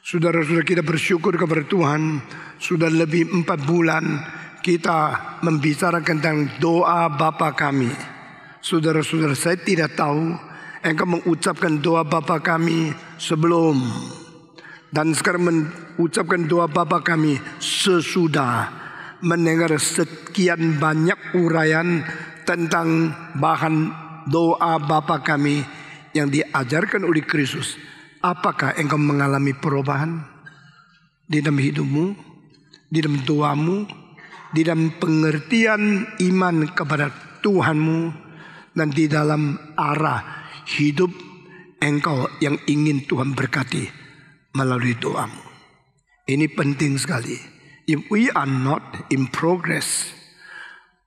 Saudara-saudara, kita bersyukur kepada Tuhan. Sudah lebih 4 bulan kita membicarakan tentang doa Bapa kami. Saudara-saudara, saya tidak tahu engkau mengucapkan doa Bapa kami sebelum dan sekarang mengucapkan doa Bapa kami sesudah mendengar sekian banyak uraian tentang bahan doa Bapa kami yang diajarkan oleh Kristus. Apakah engkau mengalami perubahan di dalam hidupmu, di dalam doamu, di dalam pengertian iman kepada Tuhanmu, dan di dalam arah hidup engkau yang ingin Tuhan berkati melalui doamu? Ini penting sekali. If we are not in progress,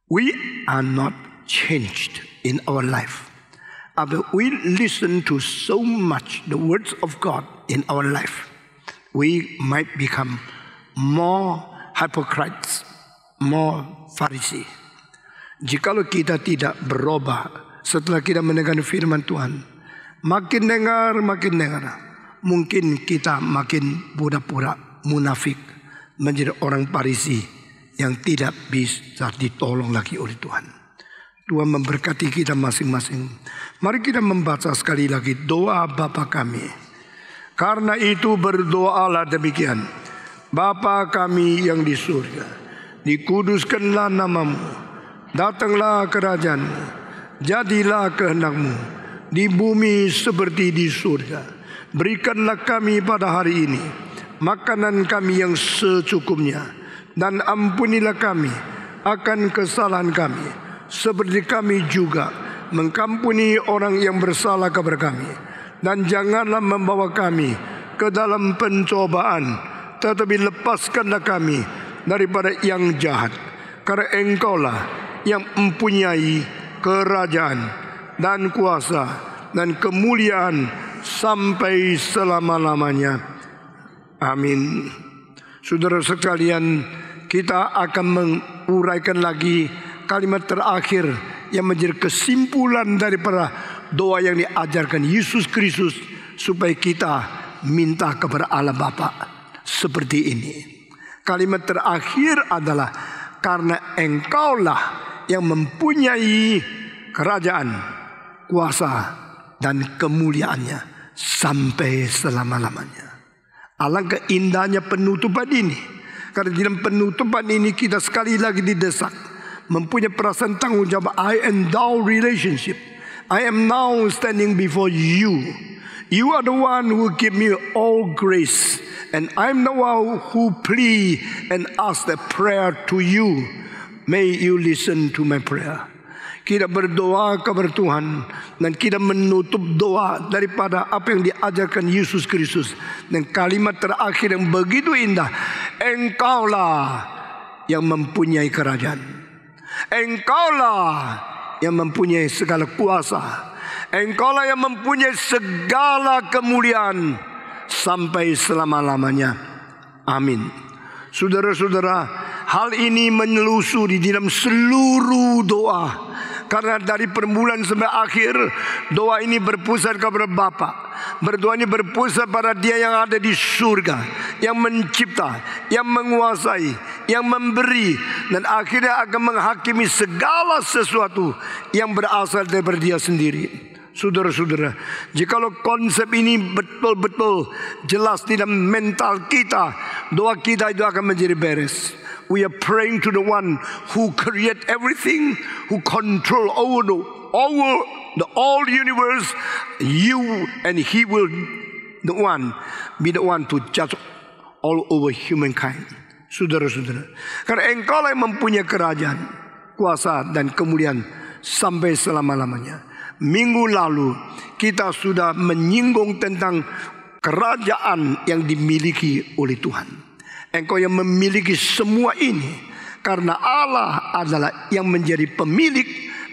we are not changed in our life. After we listen to so much the words of God in our life, we might become more hypocrites, more Pharisee. Jikalau kita tidak berubah setelah kita mendengar firman Tuhan, makin dengar, mungkin kita makin pura-pura munafik, menjadi orang Farisi yang tidak bisa ditolong lagi oleh Tuhan. Tuhan memberkati kita masing-masing. Mari kita membaca sekali lagi doa Bapa kami. Karena itu berdoalah demikian. Bapa kami yang di surga, dikuduskanlah namamu, datanglah kerajaan-Mu, jadilah kehendak-Mu di bumi seperti di surga. Berikanlah kami pada hari ini makanan kami yang secukupnya, dan ampunilah kami akan kesalahan kami, seperti kami juga mengampuni orang yang bersalah kepada kami. Dan janganlah membawa kami ke dalam pencobaan, tetapi lepaskanlah kami daripada yang jahat. Karena Engkaulah yang mempunyai kerajaan dan kuasa dan kemuliaan sampai selama-lamanya. Amin. Saudara sekalian, kita akan menguraikan lagi kalimat terakhir yang menjadi kesimpulan daripada doa yang diajarkan Yesus Kristus, supaya kita minta kepada Allah Bapa seperti ini. Kalimat terakhir adalah karena Engkaulah yang mempunyai kerajaan, kuasa dan kemuliaannya sampai selama-lamanya. Alangkah indahnya penutupan ini. Karena di dalam penutupan ini kita sekali lagi didesak mempunyai perasaan tanggung jawab. I am thou relationship. I am now standing before you. You are the one who give me all grace, and I am the one who plead and ask the prayer to you. May you listen to my prayer. Kita berdoa kepada Tuhan dan kita menutup doa daripada apa yang diajarkan Yesus Kristus. Dan kalimat terakhir yang begitu indah, Engkaulah yang mempunyai kerajaan. Engkaulah yang mempunyai segala kuasa. Engkaulah yang mempunyai segala kemuliaan sampai selama-lamanya. Amin. Saudara-saudara, hal ini menelusuri di dalam seluruh doa. Karena dari permulaan sampai akhir, doa ini berpusat kepada Bapa. Berdoa ini berpusat pada Dia yang ada di surga, yang mencipta, yang menguasai, yang memberi, dan akhirnya akan menghakimi segala sesuatu yang berasal dari Dia sendiri. Saudara-saudara, jikalau konsep ini betul-betul jelas di dalam mental kita, doa kita itu akan menjadi beres. We are praying to the one who create everything, who control over the all universe. You and He will be the one to judge all over humankind. Saudara-saudara, karena Engkaulah yang mempunyai kerajaan, kuasa dan kemuliaan sampai selama-lamanya. Minggu lalu kita sudah menyinggung tentang kerajaan yang dimiliki oleh Tuhan. Engkau yang memiliki semua ini. Karena Allah adalah yang menjadi pemilik,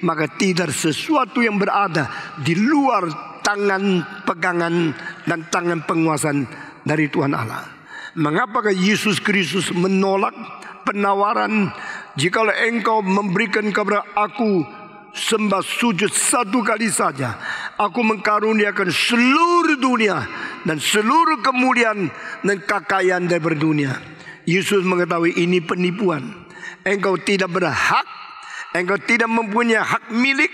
maka tidak sesuatu yang berada di luar tangan pegangan dan tangan penguasaan dari Tuhan Allah. Mengapakah Yesus Kristus menolak penawaran, jikalau engkau memberikan kepada aku sembah sujud 1 kali saja, aku mengkaruniakan seluruh dunia dan seluruh kemuliaan dan kekayaan dari dunia. Yesus mengetahui ini penipuan. Engkau tidak berhak, engkau tidak mempunyai hak milik,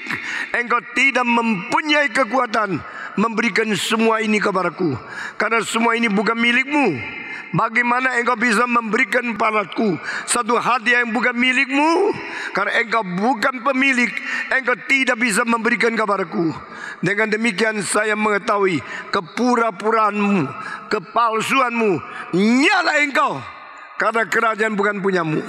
engkau tidak mempunyai kekuatan memberikan semua ini kepadaku, karena semua ini bukan milikmu. Bagaimana engkau bisa memberikan padaku satu hadiah yang bukan milikmu? Karena engkau bukan pemilik, engkau tidak bisa memberikan kepadaku. Dengan demikian saya mengetahui kepura-puraanmu, kepalsuanmu. Nyala engkau, karena kerajaan bukan punyamu,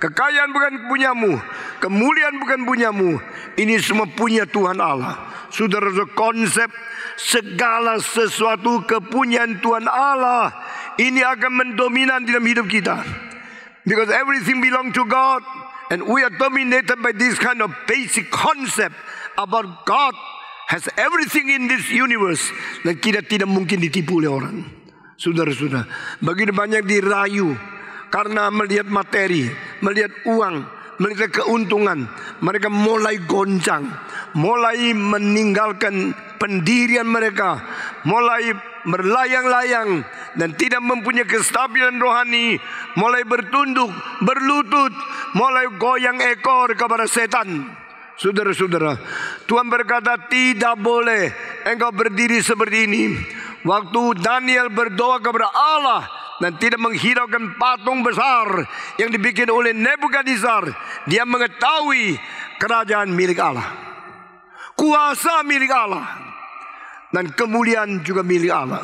kekayaan bukan punyamu, kemuliaan bukan punyamu. Ini semua punya Tuhan Allah. Saudara, konsep segala sesuatu kepunyaan Tuhan Allah ini akan mendominan dalam hidup kita. Because everything belongs to God, and we are dominated by this kind of basic concept about God has everything in this universe. Dan kita tidak mungkin ditipu oleh orang. Saudara-saudara, begitu banyak dirayu karena melihat materi, melihat uang, melihat keuntungan. Mereka mulai goncang, mulai meninggalkan pendirian mereka, mulai berlayang-layang dan tidak mempunyai kestabilan rohani, mulai bertunduk, berlutut, mulai goyang ekor kepada setan. Saudara-saudara, Tuhan berkata tidak boleh engkau berdiri seperti ini. Waktu Daniel berdoa kepada Allah dan tidak menghiraukan patung besar yang dibikin oleh Nebukadnezar, dia mengetahui kerajaan milik Allah, kuasa milik Allah, dan kemuliaan juga milik Allah.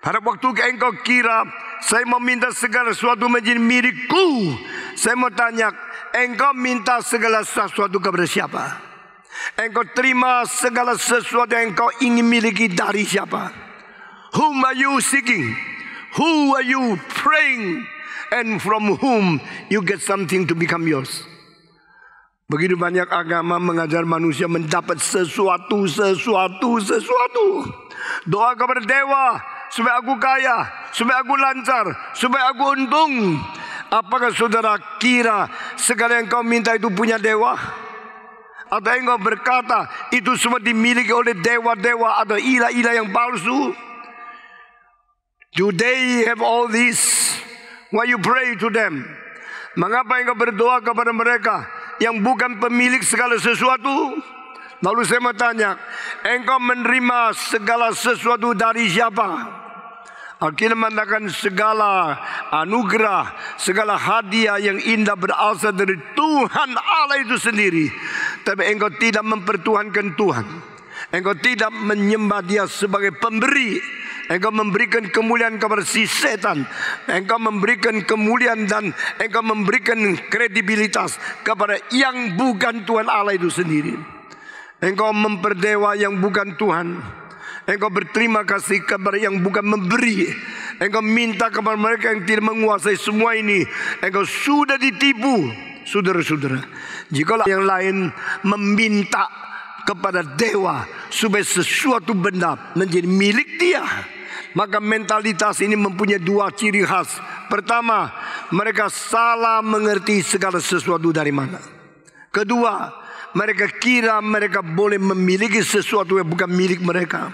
Pada waktu engkau kira saya meminta segala sesuatu menjadi milikku, saya mau tanya, engkau minta segala sesuatu kepada siapa? Engkau terima segala sesuatu yang engkau ingin miliki dari siapa? Whom are you seeking? Who are you praying? And from whom you get something to become yours? Begitu banyak agama mengajar manusia mendapat sesuatu. Doa kepada dewa supaya aku kaya, supaya aku lancar, supaya aku untung. Apakah saudara kira segala yang kau minta itu punya dewa? Atau engkau berkata itu semua dimiliki oleh dewa-dewa atau ilah-ilah yang palsu? Do they have all this? Why you pray to them? Mengapa engkau berdoa kepada mereka yang bukan pemilik segala sesuatu? Lalu saya mau tanya, engkau menerima segala sesuatu dari siapa? Alkitab mengatakan segala anugerah, segala hadiah yang indah berasal dari Tuhan Allah itu sendiri. Tapi engkau tidak mempertuhankan Tuhan. Engkau tidak menyembah Dia sebagai pemberi. Engkau memberikan kemuliaan kepada si setan. Engkau memberikan kemuliaan dan engkau memberikan kredibilitas kepada yang bukan Tuhan Allah itu sendiri. Engkau memperdewa yang bukan Tuhan. Engkau berterima kasih kepada yang bukan memberi. Engkau minta kepada mereka yang tidak menguasai semua ini. Engkau sudah ditipu. Saudara-saudara, jikalau yang lain meminta kepada dewa supaya sesuatu benda menjadi milik dia, maka mentalitas ini mempunyai dua ciri khas. Pertama, mereka salah mengerti segala sesuatu dari mana. Kedua, mereka kira mereka boleh memiliki sesuatu yang bukan milik mereka.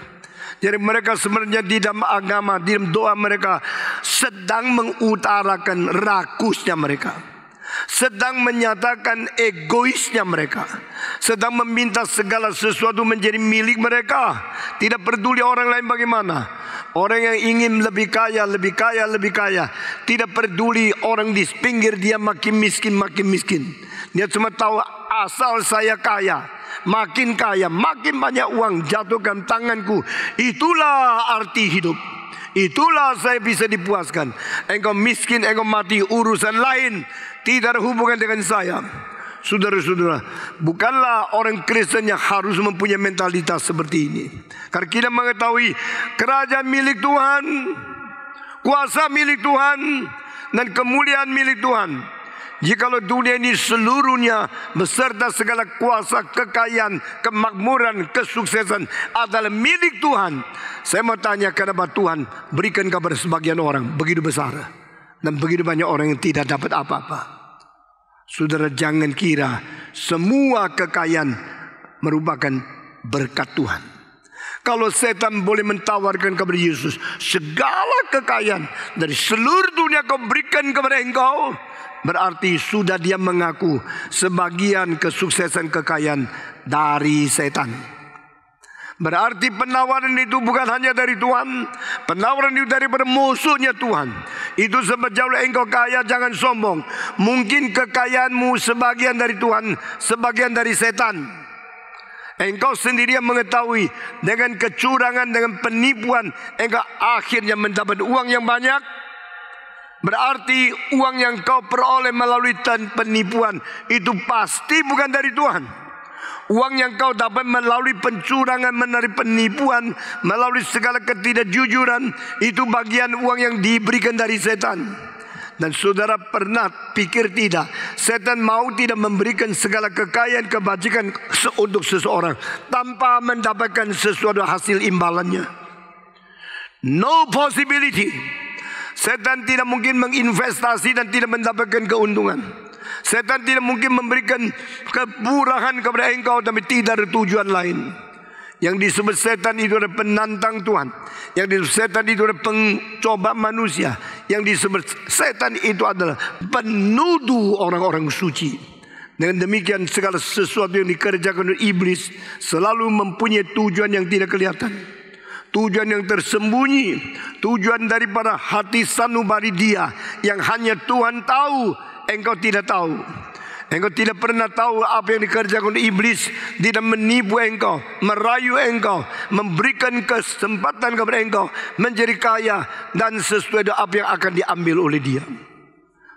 Jadi mereka sebenarnya di dalam agama, di dalam doa mereka sedang mengutarakan rakusnya mereka, sedang menyatakan egoisnya mereka, sedang meminta segala sesuatu menjadi milik mereka. Tidak peduli orang lain bagaimana. Orang yang ingin lebih kaya, lebih kaya, lebih kaya, tidak peduli orang di pinggir dia makin miskin, makin miskin. Dia cuma tahu asal saya kaya, makin kaya, makin banyak uang jatuhkan tanganku. Itulah arti hidup. Itulah saya bisa dipuaskan. Engkau miskin, engkau mati, urusan lain tidak ada hubungan dengan saya. Saudara-saudara, bukanlah orang Kristen yang harus mempunyai mentalitas seperti ini. Karena kita mengetahui kerajaan milik Tuhan, kuasa milik Tuhan, dan kemuliaan milik Tuhan. Jikalau dunia ini seluruhnya beserta segala kuasa, kekayaan, kemakmuran, kesuksesan adalah milik Tuhan, saya mau tanya kenapa Tuhan berikan kepada sebagian orang begitu besar dan begitu banyak orang yang tidak dapat apa-apa. Saudara, jangan kira semua kekayaan merupakan berkat Tuhan. Kalau setan boleh mentawarkan kepada Yesus segala kekayaan dari seluruh dunia kau berikan kepada engkau, berarti sudah dia mengaku sebagian kesuksesan kekayaan dari setan. Berarti penawaran itu bukan hanya dari Tuhan, penawaran itu daripada musuhnya Tuhan. Itu sebab jauh engkau kaya, jangan sombong. Mungkin kekayaanmu sebagian dari Tuhan, sebagian dari setan. Engkau sendiri yang mengetahui dengan kecurangan, dengan penipuan, engkau akhirnya mendapat uang yang banyak. Berarti uang yang kau peroleh melalui penipuan itu pasti bukan dari Tuhan. Uang yang kau dapat melalui pencurangan, melalui penipuan, melalui segala ketidakjujuran, itu bagian uang yang diberikan dari setan. Dan saudara pernah pikir tidak, setan mau tidak memberikan segala kekayaan, kebajikan untuk seseorang tanpa mendapatkan sesuatu hasil imbalannya? No possibility. Setan tidak mungkin menginvestasi dan tidak mendapatkan keuntungan. Setan tidak mungkin memberikan kemurahan kepada engkau tapi tidak ada tujuan lain. Yang disebut setan itu adalah penantang Tuhan. Yang disebut setan itu adalah pencoba manusia. Yang disebut setan itu adalah penuduh orang-orang suci. Dengan demikian segala sesuatu yang dikerjakan oleh iblis selalu mempunyai tujuan yang tidak kelihatan, tujuan yang tersembunyi, tujuan daripada hati sanubari dia yang hanya Tuhan tahu, engkau tidak tahu. Engkau tidak pernah tahu apa yang dikerjakan oleh iblis. Tidak menipu engkau, merayu engkau, memberikan kesempatan kepada engkau menjadi kaya dan sesuai dengan apa yang akan diambil oleh dia.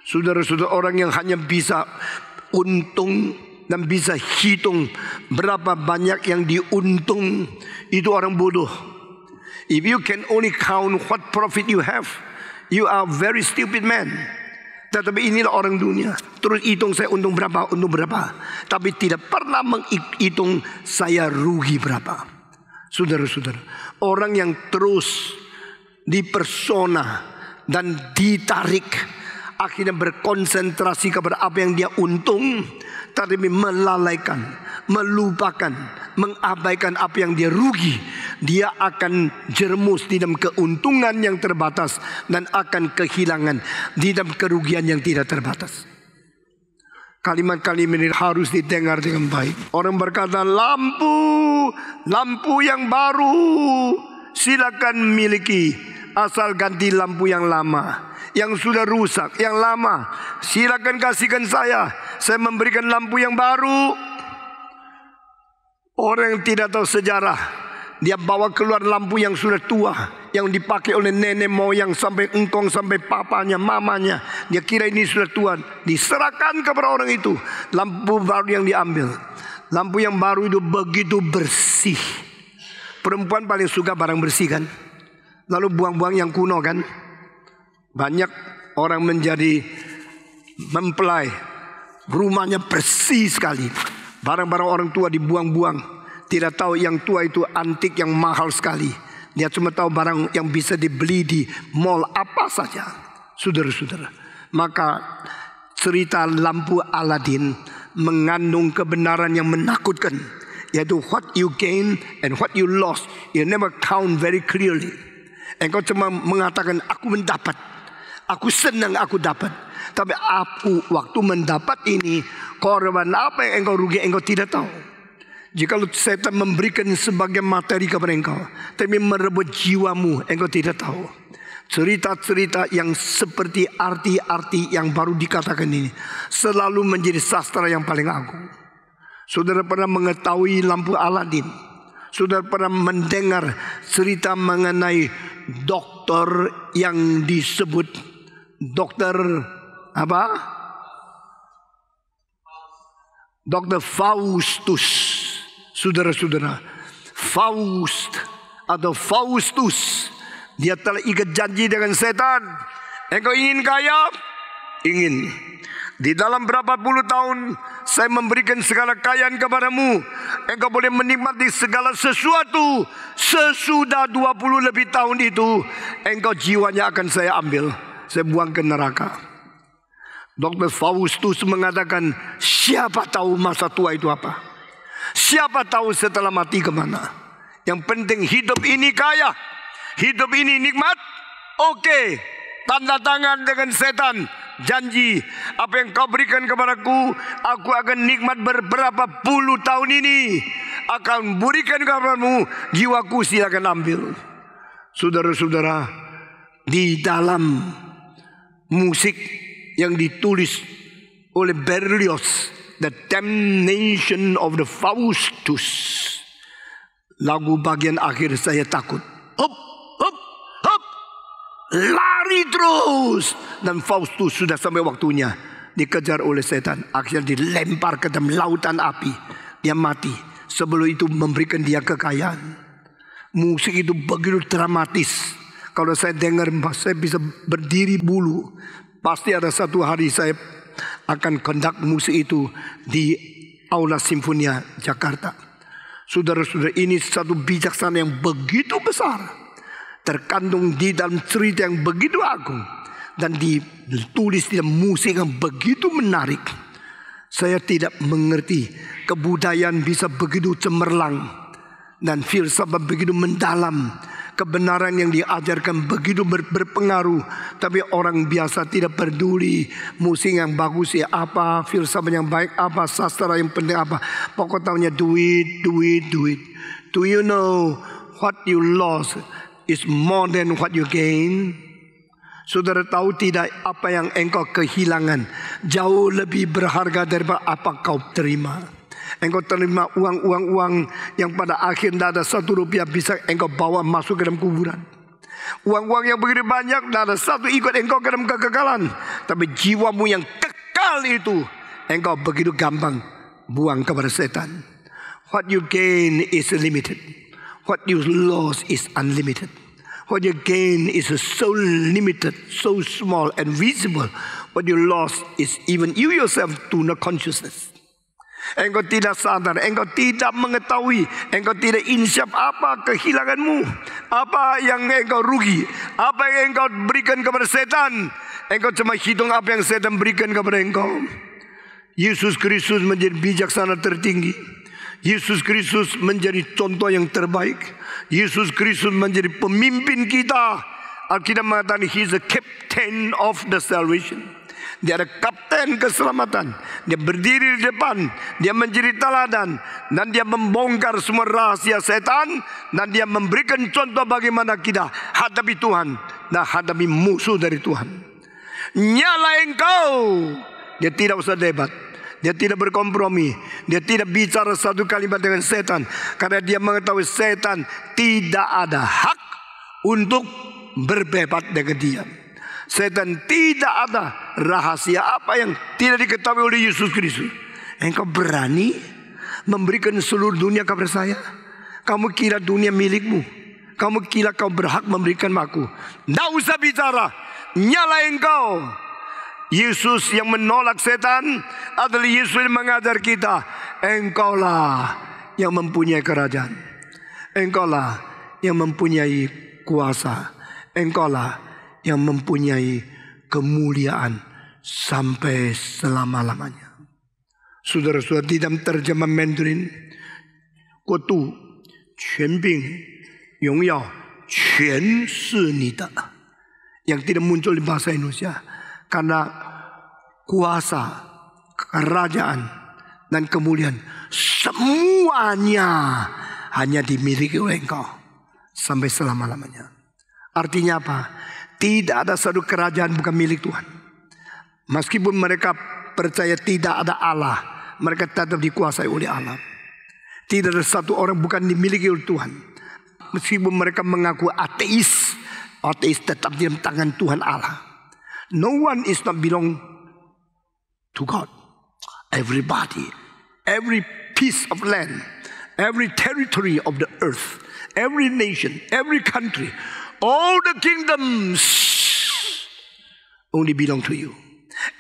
Saudara-saudara, orang yang hanya bisa untung dan bisa hitung berapa banyak yang diuntung, itu orang bodoh. If you can only count what profit you have, you are very stupid man. Tetapi inilah orang dunia. Terus hitung saya untung berapa, tapi tidak pernah menghitung saya rugi berapa. Saudara-saudara, orang yang terus dipersona dan ditarik, akhirnya berkonsentrasi kepada apa yang dia untung, tapi melalaikan, melupakan, mengabaikan apa yang dia rugi. Dia akan jermus di dalam keuntungan yang terbatas dan akan kehilangan di dalam kerugian yang tidak terbatas. Kalimat-kalimat ini harus didengar dengan baik. Orang berkata, lampu yang baru silakan miliki, asal ganti lampu yang lama. Yang sudah rusak, yang lama, silakan kasihkan saya memberikan lampu yang baru. Orang yang tidak tahu sejarah, dia bawa keluar lampu yang sudah tua, yang dipakai oleh nenek moyang sampai engkong, sampai papanya, mamanya. Dia kira ini sudah tua, diserahkan kepada orang itu. Lampu baru yang diambil. Lampu yang baru itu begitu bersih. Perempuan paling suka barang bersih kan. Lalu buang-buang yang kuno kan. Banyak orang menjadi mempelai, rumahnya bersih sekali. Barang-barang orang tua dibuang-buang. Tidak tahu yang tua itu antik yang mahal sekali. Dia cuma tahu barang yang bisa dibeli di mall apa saja. Saudara-saudara, maka cerita lampu Aladin mengandung kebenaran yang menakutkan, yaitu what you gain and what you lost, you never count very clearly. Engkau cuma mengatakan aku mendapat, aku senang aku dapat. Tapi aku waktu mendapat ini, korban apa yang engkau rugi engkau tidak tahu. Jika setan memberikan sebagian materi kepada engkau, tapi merebut jiwamu, engkau tidak tahu. Cerita-cerita yang seperti arti-arti yang baru dikatakan ini selalu menjadi sastra yang paling agung. Saudara pernah mengetahui lampu Aladin? Saudara pernah mendengar cerita mengenai dokter yang disebut dokter apa? Dokter Faustus. Saudara-saudara, Faust atau Faustus, dia telah ikat janji dengan setan. Engkau ingin kaya? Ingin. Di dalam berapa puluh tahun saya memberikan segala kekayaan kepadamu. Engkau boleh menikmati segala sesuatu. Sesudah 20 lebih tahun itu, engkau jiwanya akan saya ambil, saya buang ke neraka. Dr. Faustus mengatakan, siapa tahu masa tua itu apa? Siapa tahu setelah mati kemana? Yang penting hidup ini kaya, hidup ini nikmat. Oke, tanda tangan dengan setan. Janji, apa yang kau berikan kepadaku, aku akan nikmat beberapa puluh tahun ini. Akan berikan kepadamu, jiwaku silakan ambil. Saudara-saudara, di dalam musik yang ditulis oleh Berlioz, The Damnation of the Faustus, lagu bagian akhir saya takut. Hop, hop, hop, lari terus. Dan Faustus sudah sampai waktunya dikejar oleh setan. Akhirnya dilempar ke dalam lautan api. Dia mati. Sebelum itu memberikan dia kekayaan. Musik itu begitu dramatis. Kalau saya dengar, saya bisa berdiri bulu. Pasti ada satu hari saya akan kondak musik itu di Aula Simfonia Jakarta. Saudara-saudara, ini satu bijaksana yang begitu besar, terkandung di dalam cerita yang begitu agung, dan ditulis di dalam musik yang begitu menarik. Saya tidak mengerti kebudayaan bisa begitu cemerlang dan filsafat begitu mendalam. Kebenaran yang diajarkan begitu berpengaruh, tapi orang biasa tidak peduli. Musik yang bagus ya apa, filsafat yang baik apa, sastra yang penting apa. Pokok tahunya duit, duit, duit. Do you know what you lost is more than what you gain? Saudara tahu tidak, apa yang engkau kehilangan jauh lebih berharga daripada apa kau terima. Engkau terima uang yang pada akhir tidak ada ₹1 bisa engkau bawa masuk ke dalam kuburan. Uang yang begitu banyak, tidak ada satu ikut engkau ke dalam kekekalan. Tapi jiwamu yang kekal itu engkau begitu gampang buang kepada setan. What you gain is limited. What you lost is unlimited. What you gain is so limited, so small and visible. What you lost is even you yourself do not consciousness. Engkau tidak sadar, engkau tidak mengetahui, engkau tidak insyaf apa kehilanganmu, apa yang engkau rugi, apa yang engkau berikan kepada setan. Engkau cuma hitung apa yang setan berikan kepada engkau. Yesus Kristus menjadi bijaksana tertinggi. Yesus Kristus menjadi contoh yang terbaik. Yesus Kristus menjadi pemimpin kita. Alkitab mengatakan He is the captain of the salvation. Dia ada kapten keselamatan. Dia berdiri di depan. Dia menjadi teladan. Dan dia membongkar semua rahasia setan. Dan dia memberikan contoh bagaimana kita hadapi Tuhan dan hadapi musuh dari Tuhan. Nyala engkau. Dia tidak usah debat. Dia tidak berkompromi. Dia tidak bicara satu kalimat dengan setan. Karena dia mengetahui setan tidak ada hak untuk berdebat dengan dia. Setan tidak ada rahasia apa yang tidak diketahui oleh Yesus Kristus. Engkau berani memberikan seluruh dunia kepada saya? Kamu kira dunia milikmu? Kamu kira kau berhak memberikan aku? Tidak usah bicara. Nyala engkau. Yesus yang menolak setan adalah Yesus yang mengajar kita. Engkaulah yang mempunyai kerajaan. Engkaulah yang mempunyai kuasa. Engkaulah yang mempunyai kemuliaan sampai selama-lamanya. Saudara-saudara, di dalam terjemah Mandarin, 国度、权柄、荣耀全是你的. Yang tidak muncul di bahasa Indonesia karena kuasa, kerajaan dan kemuliaan semuanya hanya dimiliki oleh engkau sampai selama-lamanya. Artinya apa? Tidak ada satu kerajaan bukan milik Tuhan. Meskipun mereka percaya tidak ada Allah, mereka tetap dikuasai oleh Allah. Tidak ada satu orang bukan dimiliki oleh Tuhan. Meskipun mereka mengaku ateis, ateis tetap di dalam tangan Tuhan Allah. No one is not belong to God. Everybody, every piece of land, every territory of the earth, every nation, every country, all the kingdoms only belong to you.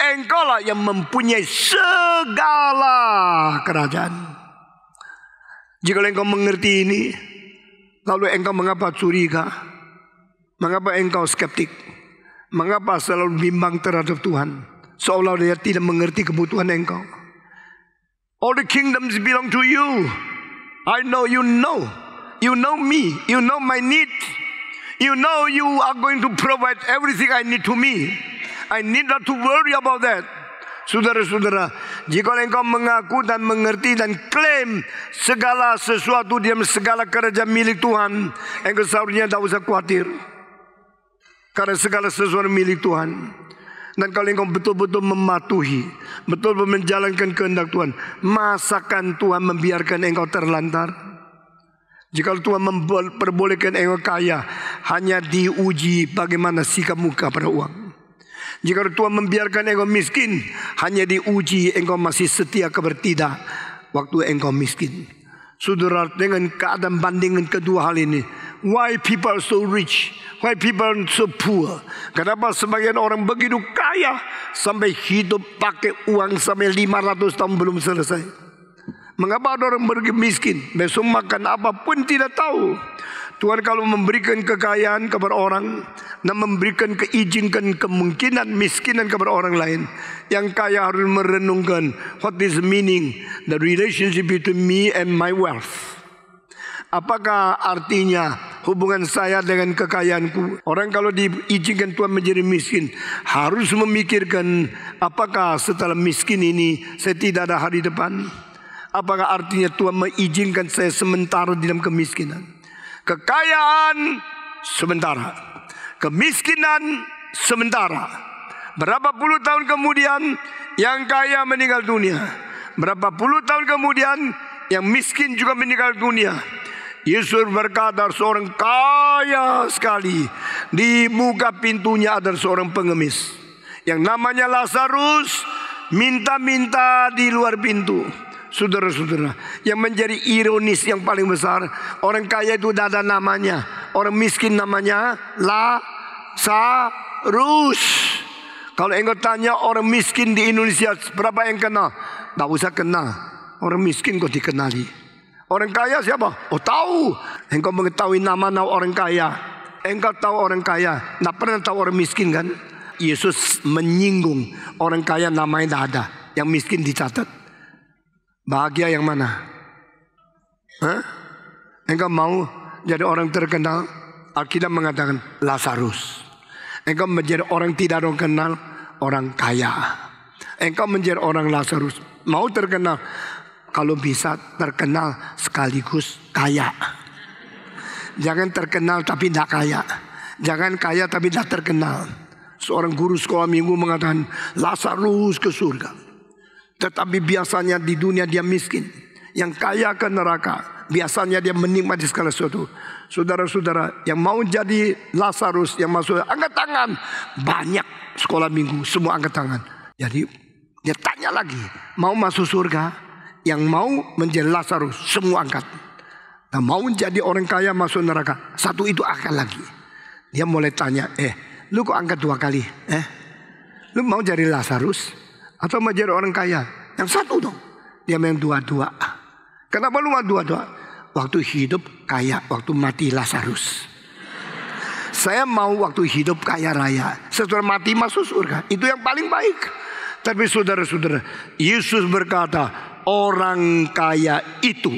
Engkaulah yang mempunyai segala kerajaan. Jika engkau mengerti ini, lalu engkau mengapa curiga? Mengapa engkau skeptik? Mengapa selalu bimbang terhadap Tuhan? Seolah dia tidak mengerti kebutuhan engkau. All the kingdoms belong to you. I know you know. You know me. You know my need. You know you are going to provide everything I need to me. I need not to worry about that. Saudara-saudara, jika engkau mengaku dan mengerti dan klaim segala sesuatu dalam segala kerajaan milik Tuhan, engkau seharusnya tak usah khawatir. Karena segala sesuatu milik Tuhan. Dan kalau engkau betul-betul mematuhi, betul-betul menjalankan kehendak Tuhan, masakan Tuhan membiarkan engkau terlantar? Jika Tuhan memperbolehkan engkau kaya, hanya diuji bagaimana sikap muka pada uang. Jika Tuhan membiarkan engkau miskin, hanya diuji engkau masih setia kepada tidak waktu engkau miskin. Saudara, dengan keadaan bandingan kedua hal ini, why people are so rich? Why people are so poor? Kenapa sebagian orang begitu kaya sampai hidup pakai uang sampai 500 tahun belum selesai? Mengapa ada orang miskin? Besok makan apapun tidak tahu. Tuhan kalau memberikan kekayaan kepada orang dan memberikan keizinkan kemungkinan miskinan kepada orang lain, yang kaya harus merenungkan what is the meaning, the relationship between me and my wealth. Apakah artinya hubungan saya dengan kekayaanku? Orang kalau diizinkan Tuhan menjadi miskin, harus memikirkan apakah setelah miskin ini saya tidak ada hari depan? Apakah artinya Tuhan mengizinkan saya sementara di dalam kemiskinan? Kekayaan sementara, kemiskinan sementara. Berapa puluh tahun kemudian yang kaya meninggal dunia. Berapa puluh tahun kemudian yang miskin juga meninggal dunia. Yesus berkata, seorang kaya sekali, di muka pintunya ada seorang pengemis yang namanya Lazarus, minta-minta di luar pintu. Saudara-saudara, yang menjadi ironis yang paling besar, orang kaya itu tidak ada namanya, orang miskin namanya Lazarus. Kalau engkau tanya orang miskin di Indonesia berapa yang kenal? Tak usah kenal. Orang miskin kau dikenali. Orang kaya siapa? Oh tahu. Engkau mengetahui nama orang kaya. Engkau tahu orang kaya, tak pernah tahu orang miskin kan? Yesus menyinggung orang kaya namanya tidak ada, yang miskin dicatat. Bahagia yang mana? Engkau mau jadi orang terkenal? Alkitab mengatakan Lazarus. Engkau menjadi orang tidak orang kenal, orang kaya. Engkau menjadi orang Lazarus. Mau terkenal? Kalau bisa terkenal sekaligus kaya. Jangan terkenal tapi tidak kaya. Jangan kaya tapi tidak terkenal. Seorang guru sekolah minggu mengatakan Lazarus ke surga. Tetapi biasanya di dunia dia miskin. Yang kaya ke neraka. Biasanya dia menikmati segala sesuatu. Saudara-saudara yang mau jadi Lazarus, yang masuk, angkat tangan. Banyak sekolah minggu, semua angkat tangan. Jadi dia tanya lagi, mau masuk surga? Yang mau menjadi Lazarus, semua angkat. Nah, mau jadi orang kaya masuk neraka, satu itu angkat lagi. Dia mulai tanya, lu kok angkat 2 kali? Lu mau jadi Lazarus? Atau mau jadi orang kaya? Yang satu dong. Dia main 2-2. Kenapa lu mau 2-2? Waktu hidup kaya, waktu mati Lazarus. Saya mau waktu hidup kaya raya, setelah mati masuk surga. Itu yang paling baik. Tapi saudara-saudara, Yesus berkata, orang kaya itu,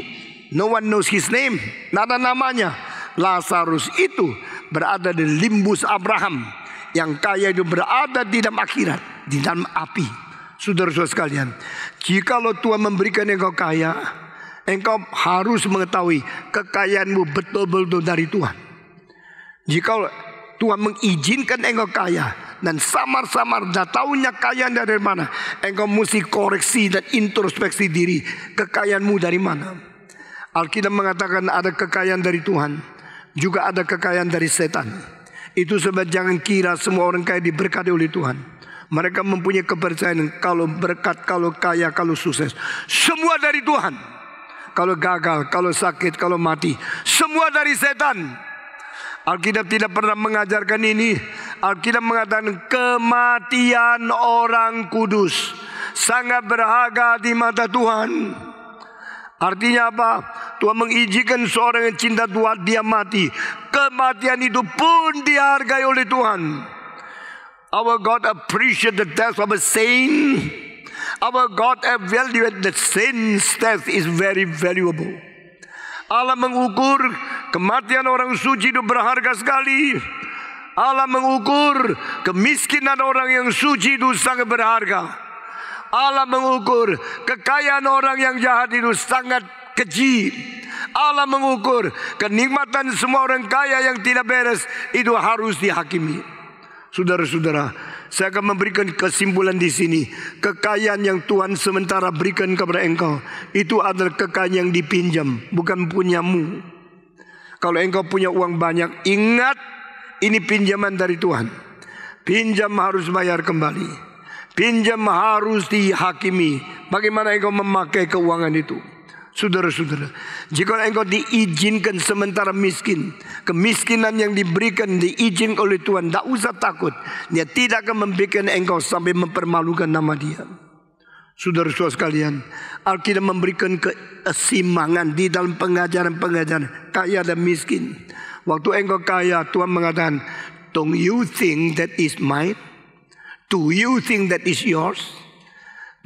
no one knows his name, tidak ada namanya. Lazarus itu berada di limbus Abraham. Yang kaya itu berada di dalam akhirat, di dalam api. Saudara-saudara sekalian, jikalau Tuhan memberikan engkau kaya, engkau harus mengetahui kekayaanmu betul-betul dari Tuhan. Jika Tuhan mengizinkan engkau kaya dan samar-samar dah tahunya kaya dari mana, engkau mesti koreksi dan introspeksi diri, kekayaanmu dari mana. Alkitab mengatakan ada kekayaan dari Tuhan, juga ada kekayaan dari setan. Itu sebab jangan kira semua orang kaya diberkati oleh Tuhan. Mereka mempunyai kepercayaan kalau berkat, kalau kaya, kalau sukses, semua dari Tuhan. Kalau gagal, kalau sakit, kalau mati, semua dari setan. Alkitab tidak pernah mengajarkan ini. Alkitab mengatakan kematian orang kudus sangat berharga di mata Tuhan. Artinya apa? Tuhan mengizinkan seorang yang cinta Tuhan dia mati. Kematian itu pun dihargai oleh Tuhan. Our God appreciates the death of a saint. Our God evaluates the saint's death is very valuable. Allah mengukur kematian orang suci itu berharga sekali. Allah mengukur kemiskinan orang yang suci itu sangat berharga. Allah mengukur kekayaan orang yang jahat itu sangat keji. Allah mengukur kenikmatan semua orang kaya yang tidak beres itu harus dihakimi. Saudara-saudara, saya akan memberikan kesimpulan di sini. Kekayaan yang Tuhan sementara berikan kepada engkau itu adalah kekayaan yang dipinjam, bukan punyamu. Kalau engkau punya uang banyak, ingat ini pinjaman dari Tuhan. Pinjam harus bayar kembali. Pinjam harus dihakimi. Bagaimana engkau memakai keuangan itu? Saudara-saudara, jika engkau diizinkan sementara miskin, kemiskinan yang diberikan diizinkan oleh Tuhan, tidak usah takut. Dia tidak akan membuat engkau sampai mempermalukan nama Dia. Saudara-saudara sekalian, Alkitab memberikan keseimbangan di dalam pengajaran-pengajaran kaya dan miskin. Waktu engkau kaya, Tuhan mengatakan, don't you think that is mine? Do you think that is yours?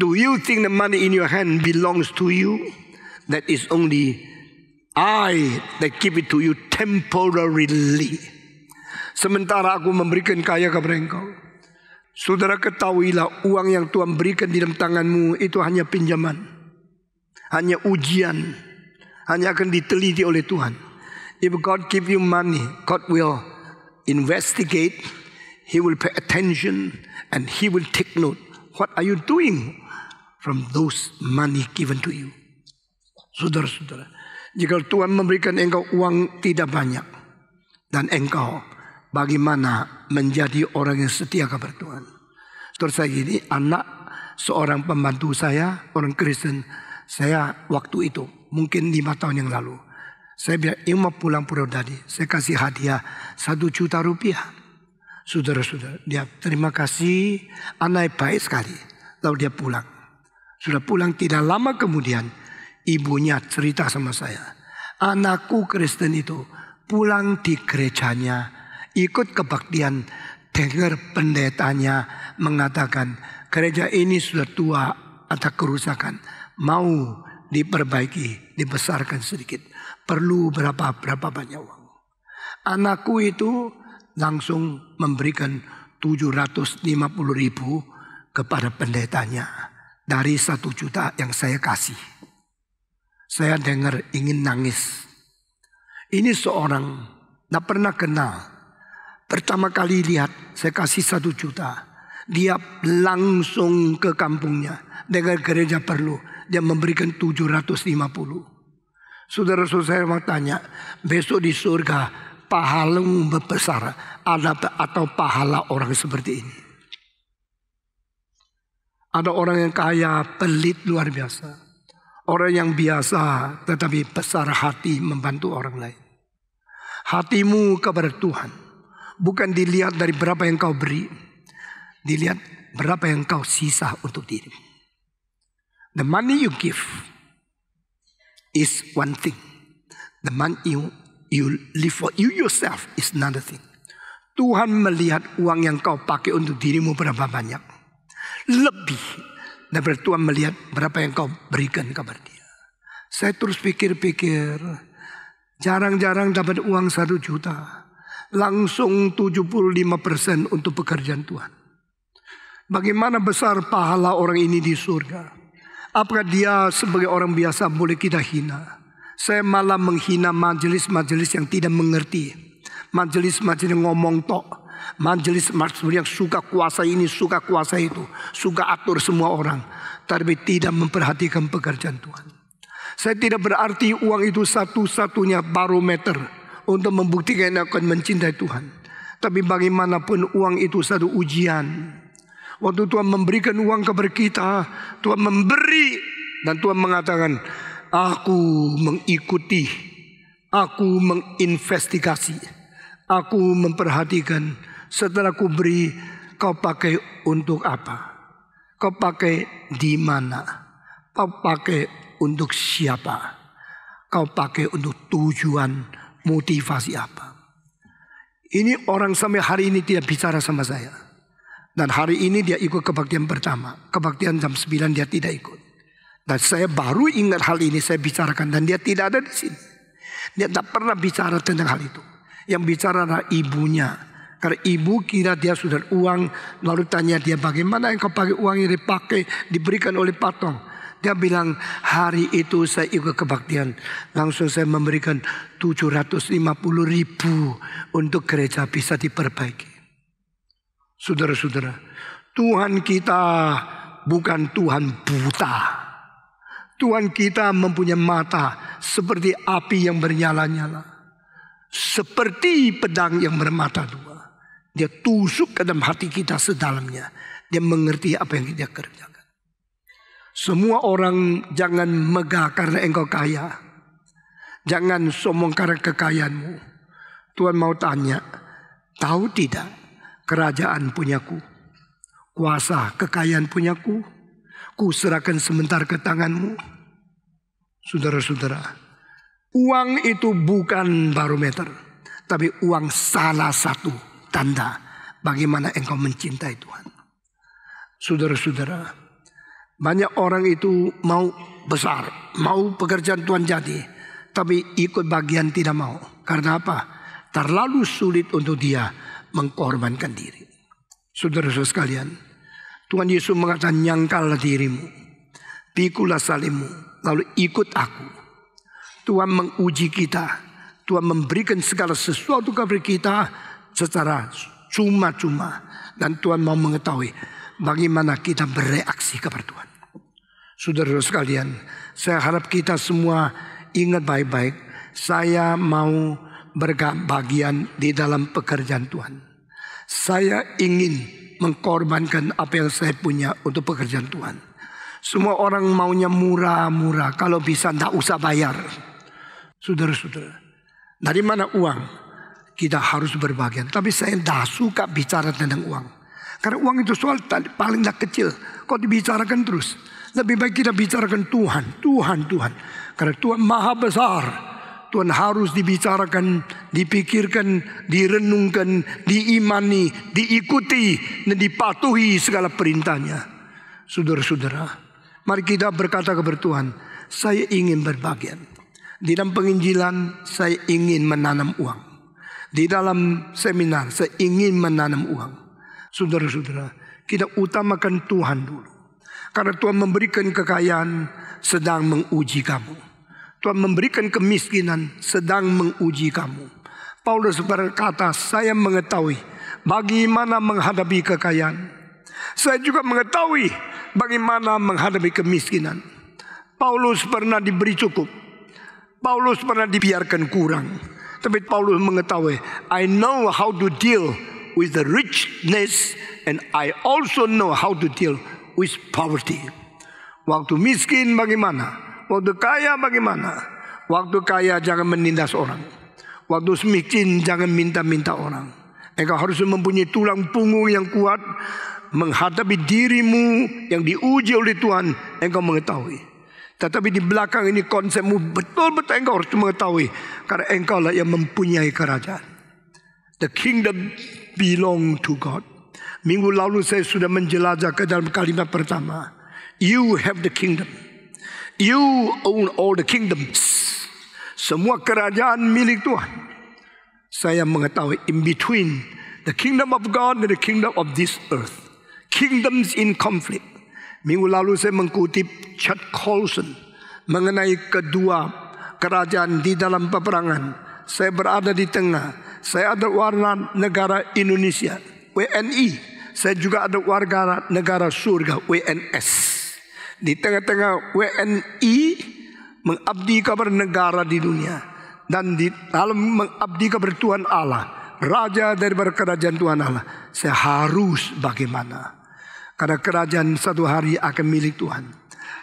Do you think the money in your hand belongs to you? That is only I that give it to you temporarily. Sementara aku memberikan kaya kepada engkau. Saudara ketahuilah, uang yang Tuhan berikan di dalam tanganmu itu hanya pinjaman, hanya ujian, hanya akan diteliti oleh Tuhan. If God give you money, God will investigate, He will pay attention, and He will take note. What are you doing from those money given to you? Saudara-saudara, jika Tuhan memberikan engkau uang tidak banyak, dan engkau bagaimana menjadi orang yang setia kepada Tuhan? Terus saya gini, anak seorang pembantu saya, orang Kristen, saya waktu itu mungkin 5 tahun yang lalu, saya bilang, mau pulang Pulau Dadi, saya kasih hadiah 1 juta rupiah. Saudara-saudara, dia terima kasih, anak baik sekali. Lalu dia pulang. Sudah pulang tidak lama kemudian, ibunya cerita sama saya, anakku Kristen itu pulang di gerejanya, ikut kebaktian, dengar pendetanya mengatakan gereja ini sudah tua, ada kerusakan, mau diperbaiki, dibesarkan sedikit, perlu berapa banyak uang. Anakku itu langsung memberikan 750.000 kepada pendetanya dari 1 juta yang saya kasih. Saya dengar ingin nangis. Ini seorang tidak pernah kenal. Pertama kali lihat, saya kasih 1 juta. Dia langsung ke kampungnya. Dengar gereja perlu, dia memberikan 750. Saudara-saudara, saya mau tanya, besok di surga pahalamu besar ada atau pahala orang seperti ini? Ada orang yang kaya, pelit luar biasa. Orang yang biasa tetapi besar hati membantu orang lain. Hatimu kepada Tuhan bukan dilihat dari berapa yang kau beri, dilihat berapa yang kau sisa untuk dirimu. The money you give is one thing. The money you live for you yourself is another thing. Tuhan melihat uang yang kau pakai untuk dirimu berapa banyak. Lebih daripada Tuhan melihat berapa yang kau berikan kepada Dia. Saya terus pikir-pikir, jarang-jarang dapat uang 1 juta. Langsung 75% untuk pekerjaan Tuhan. Bagaimana besar pahala orang ini di surga? Apakah dia sebagai orang biasa boleh kita hina? Saya malah menghina majelis-majelis yang tidak mengerti. Majelis-majelis yang ngomong tok. Majelis yang suka kuasa ini, suka kuasa itu, suka atur semua orang, tapi tidak memperhatikan pekerjaan Tuhan. Saya tidak berarti uang itu satu-satunya barometer untuk membuktikan akan mencintai Tuhan. Tapi bagaimanapun uang itu satu ujian. Waktu Tuhan memberikan uang kepada kita, Tuhan memberi dan Tuhan mengatakan, aku mengikuti, aku menginvestigasi, aku memperhatikan. Setelah ku beri, kau pakai untuk apa? Kau pakai di mana? Kau pakai untuk siapa? Kau pakai untuk tujuan motivasi apa? Ini orang sampai hari ini tidak bicara sama saya. Dan hari ini dia ikut kebaktian pertama. Kebaktian jam 9 dia tidak ikut. Dan saya baru ingat hal ini, saya bicarakan dan dia tidak ada di sini. Dia tak pernah bicara tentang hal itu. Yang bicara adalah ibunya. Karena ibu kira dia sudah uang, lalu tanya dia, bagaimana engkau pakai uang yang dipakai, diberikan oleh patong. Dia bilang, hari itu saya ikut kebaktian, langsung saya memberikan 750.000 untuk gereja bisa diperbaiki. Saudara-saudara, Tuhan kita bukan Tuhan buta. Tuhan kita mempunyai mata seperti api yang bernyala-nyala, seperti pedang yang bermata dua. Dia tusuk ke dalam hati kita sedalamnya. Dia mengerti apa yang kita kerjakan. Semua orang jangan megah karena engkau kaya. Jangan sombong karena kekayaanmu. Tuhan mau tanya, tahu tidak kerajaan punyaku, kuasa kekayaan punyaku, ku serahkan sebentar ke tanganmu. Saudara-saudara, uang itu bukan barometer, tapi uang salah satu tanda bagaimana engkau mencintai Tuhan. Saudara-saudara, banyak orang itu mau besar, mau pekerjaan Tuhan jadi, tapi ikut bagian tidak mau. Karena apa? Terlalu sulit untuk dia mengorbankan diri. Saudara-saudara sekalian, Tuhan Yesus mengatakan, nyangkallah dirimu, pikulah salibmu, lalu ikut aku. Tuhan menguji kita. Tuhan memberikan segala sesuatu kepada kita secara cuma-cuma. Dan Tuhan mau mengetahui bagaimana kita bereaksi kepada Tuhan. Saudara-saudara sekalian, saya harap kita semua ingat baik-baik. Saya mau berbagian di dalam pekerjaan Tuhan. Saya ingin mengorbankan apa yang saya punya untuk pekerjaan Tuhan. Semua orang maunya murah-murah. Kalau bisa tidak usah bayar. Saudara-saudara, dari mana uang? Kita harus berbagian. Tapi saya tidak suka bicara tentang uang. Karena uang itu soal paling kecil. Kok dibicarakan terus? Lebih baik kita bicarakan Tuhan. Tuhan. Karena Tuhan maha besar. Tuhan harus dibicarakan, dipikirkan, direnungkan, diimani, diikuti, dan dipatuhi segala perintahnya. Saudara-saudara, mari kita berkata kepada Tuhan, saya ingin berbagian. Di dalam penginjilan, saya ingin menanam uang. Di dalam seminar, saya ingin menanam uang. Saudara-saudara, kita utamakan Tuhan dulu. Karena Tuhan memberikan kekayaan, sedang menguji kamu. Tuhan memberikan kemiskinan, sedang menguji kamu. Paulus berkata, saya mengetahui bagaimana menghadapi kekayaan. Saya juga mengetahui bagaimana menghadapi kemiskinan. Paulus pernah diberi cukup. Paulus pernah dibiarkan kurang. Tapi Paulus mengetahui, I know how to deal with the richness and I also know how to deal with poverty. Waktu miskin bagaimana? Waktu kaya bagaimana? Waktu kaya jangan menindas orang. Waktu miskin jangan minta-minta orang. Engkau harus mempunyai tulang punggung yang kuat. Menghadapi dirimu yang diuji oleh Tuhan. Engkau mengetahui. Tetapi di belakang ini konsepmu betul-betul engkau harus mengetahui. Karena engkau lah yang mempunyai kerajaan. The kingdom belong to God. Minggu lalu saya sudah menjelajah ke dalam kalimat pertama. You have the kingdom. You own all the kingdoms. Semua kerajaan milik Tuhan. Saya mengetahui in between the kingdom of God and the kingdom of this earth. Kingdoms in conflict. Minggu lalu saya mengutip Chad Colson mengenai kedua kerajaan di dalam peperangan. Saya berada di tengah. Saya ada warga negara Indonesia, WNI. Saya juga ada warga negara surga, WNS. Di tengah-tengah WNI mengabdi kepada negara di dunia. Dan di dalam mengabdi kepada Tuhan Allah, Raja daripada kerajaan Tuhan Allah. Saya harus bagaimana? Karena kerajaan satu hari akan milik Tuhan.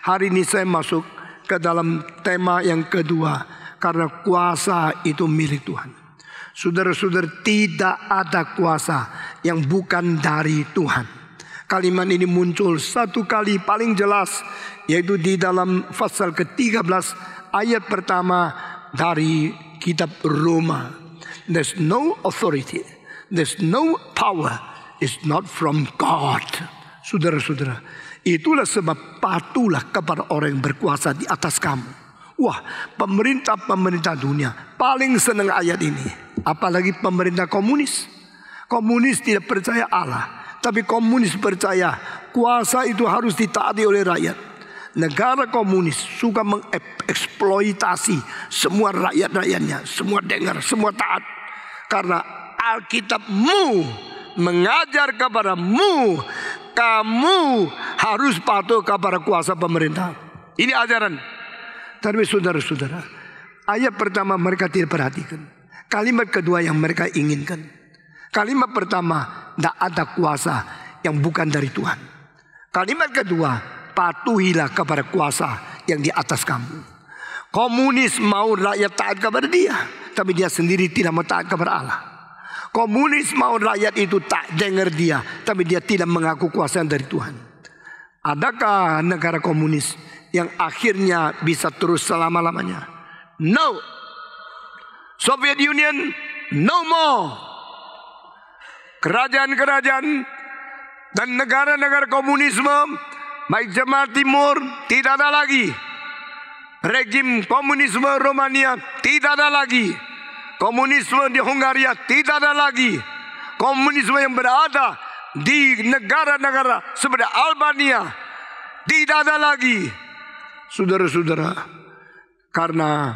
Hari ini saya masuk ke dalam tema yang kedua. Karena kuasa itu milik Tuhan. Saudara-saudara, tidak ada kuasa yang bukan dari Tuhan. Kalimat ini muncul satu kali paling jelas, yaitu di dalam pasal ke-13 ayat pertama dari kitab Roma. There's no authority, there's no power, it's not from God. Saudara-saudara, itulah sebab patuhlah kepada orang yang berkuasa di atas kamu. Wah, pemerintah dunia paling senang ayat ini. Apalagi pemerintah komunis. Komunis tidak percaya Allah, tapi komunis percaya kuasa itu harus ditaati oleh rakyat. Negara komunis suka mengeksploitasi semua rakyat-rakyatnya. Semua dengar, semua taat. Karena Alkitabmu mengajar kepadamu, kamu harus patuh kepada kuasa pemerintah. Ini ajaran. Tapi saudara-saudara, ayat pertama mereka tidak perhatikan. Kalimat kedua yang mereka inginkan. Kalimat pertama, tidak ada kuasa yang bukan dari Tuhan. Kalimat kedua, patuhilah kepada kuasa yang di atas kamu. Komunis mau rakyat taat kepada dia, tapi dia sendiri tidak mau taat kepada Allah. Komunis mau rakyat itu tak dengar dia, tapi dia tidak mengaku kuasa dari Tuhan. Adakah negara komunis yang akhirnya bisa terus selama-lamanya? No. Soviet Union, no more. Kerajaan-kerajaan dan negara-negara komunisme, baik Jemaat Timur, tidak ada lagi. Rejim komunisme Romania, tidak ada lagi. Komunisme di Hungaria, tidak ada lagi. Komunisme yang berada di negara-negara seperti Albania, tidak ada lagi. Saudara-saudara, karena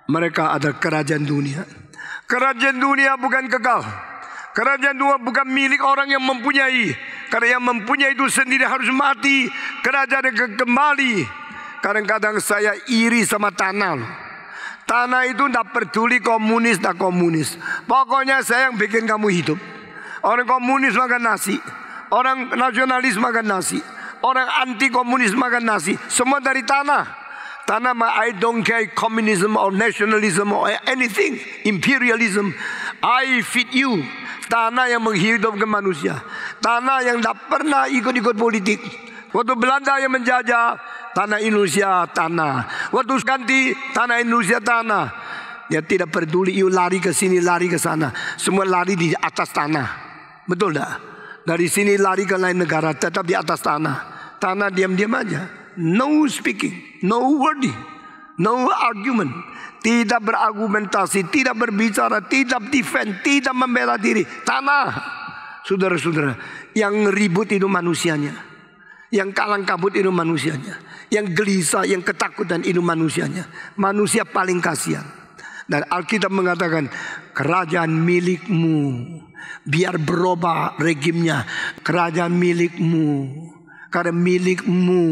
mereka ada kerajaan dunia. Kerajaan dunia bukan kekal. Kerajaan dunia bukan milik orang yang mempunyai. Karena yang mempunyai itu sendiri harus mati. Kerajaan yang kembali. Kadang-kadang saya iri sama tanah. Tanah itu tidak peduli komunis, tidak komunis. Pokoknya saya yang bikin kamu hidup. Orang komunis makan nasi. Orang nasionalis makan nasi. Orang anti komunis makan nasi. Semua dari tanah. Tanah, I don't care communism or nationalism or anything. Imperialism. I feed you. Tanah yang menghidupkan manusia. Tanah yang tidak pernah ikut-ikut politik. Waktu Belanda yang menjajah, tanah Indonesia tanah. Waktu ganti, tanah Indonesia tanah. Dia tidak peduli, you lari ke sini, lari ke sana. Semua lari di atas tanah. Betul tak? Dari sini lari ke lain negara, tetap di atas tanah. Tanah diam-diam aja. No speaking, no wording, no argument. Tidak berargumentasi, tidak berbicara, tidak defend, tidak membela diri. Tanah. Saudara-saudara, yang ribut itu manusianya. Yang kalang kabut itu manusianya. Yang gelisah, yang ketakutan itu manusianya. Manusia paling kasihan. Dan Alkitab mengatakan, kerajaan milikmu. Biar berubah regimnya. Kerajaan milikmu. Karena milikmu.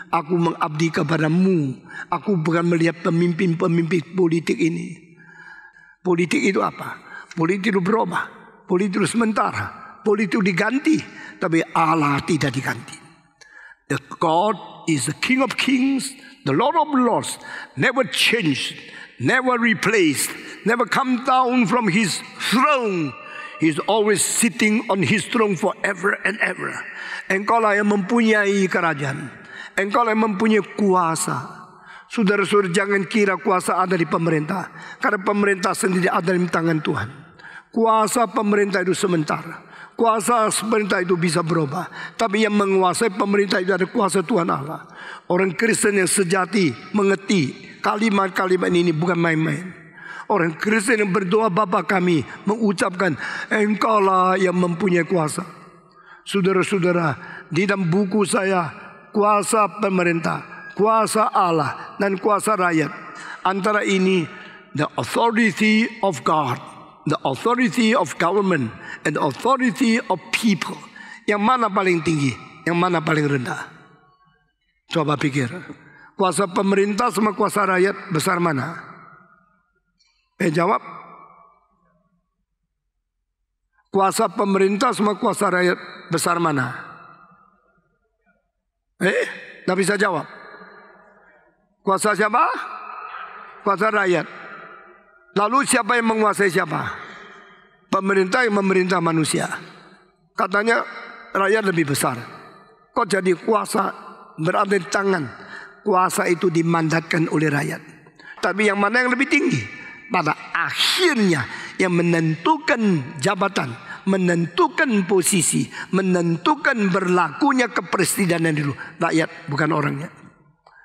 Aku mengabdi kepadamu. Aku bukan melihat pemimpin-pemimpin politik ini. Politik itu apa? Politik itu berubah. Politik itu sementara. Politik itu diganti. Tapi Allah tidak diganti. The God is the King of Kings, the Lord of Lords, never changed, never replaced, never come down from His throne. He's always sitting on His throne forever and ever. Engkau lah yang mempunyai kerajaan. Engkau lah yang mempunyai kuasa. Saudara-saudara, jangan kira kuasa ada di pemerintah. Karena pemerintah sendiri ada di tangan Tuhan. Kuasa pemerintah itu sementara. Kuasa pemerintah itu bisa berubah. Tapi yang menguasai pemerintah itu ada kuasa Tuhan Allah. Orang Kristen yang sejati mengerti kalimat-kalimat ini bukan main-main. Orang Kristen yang berdoa Bapa kami mengucapkan Engkaulah yang mempunyai kuasa. Saudara-saudara, di dalam buku saya kuasa pemerintah, kuasa Allah dan kuasa rakyat. Antara ini the authority of God, the authority of government, and the authority of people. Yang mana paling tinggi? Yang mana paling rendah? Coba pikir. Kuasa pemerintah sama kuasa rakyat besar mana? Jawab. Kuasa pemerintah sama kuasa rakyat besar mana? Tidak bisa jawab. Kuasa siapa? Kuasa rakyat. Lalu siapa yang menguasai siapa? Pemerintah yang memerintah manusia. Katanya rakyat lebih besar. Kok jadi kuasa berada di tangan? Kuasa itu dimandatkan oleh rakyat. Tapi yang mana yang lebih tinggi? Pada akhirnya yang menentukan jabatan, menentukan posisi, menentukan berlakunya kepresidenan itu rakyat, bukan orangnya.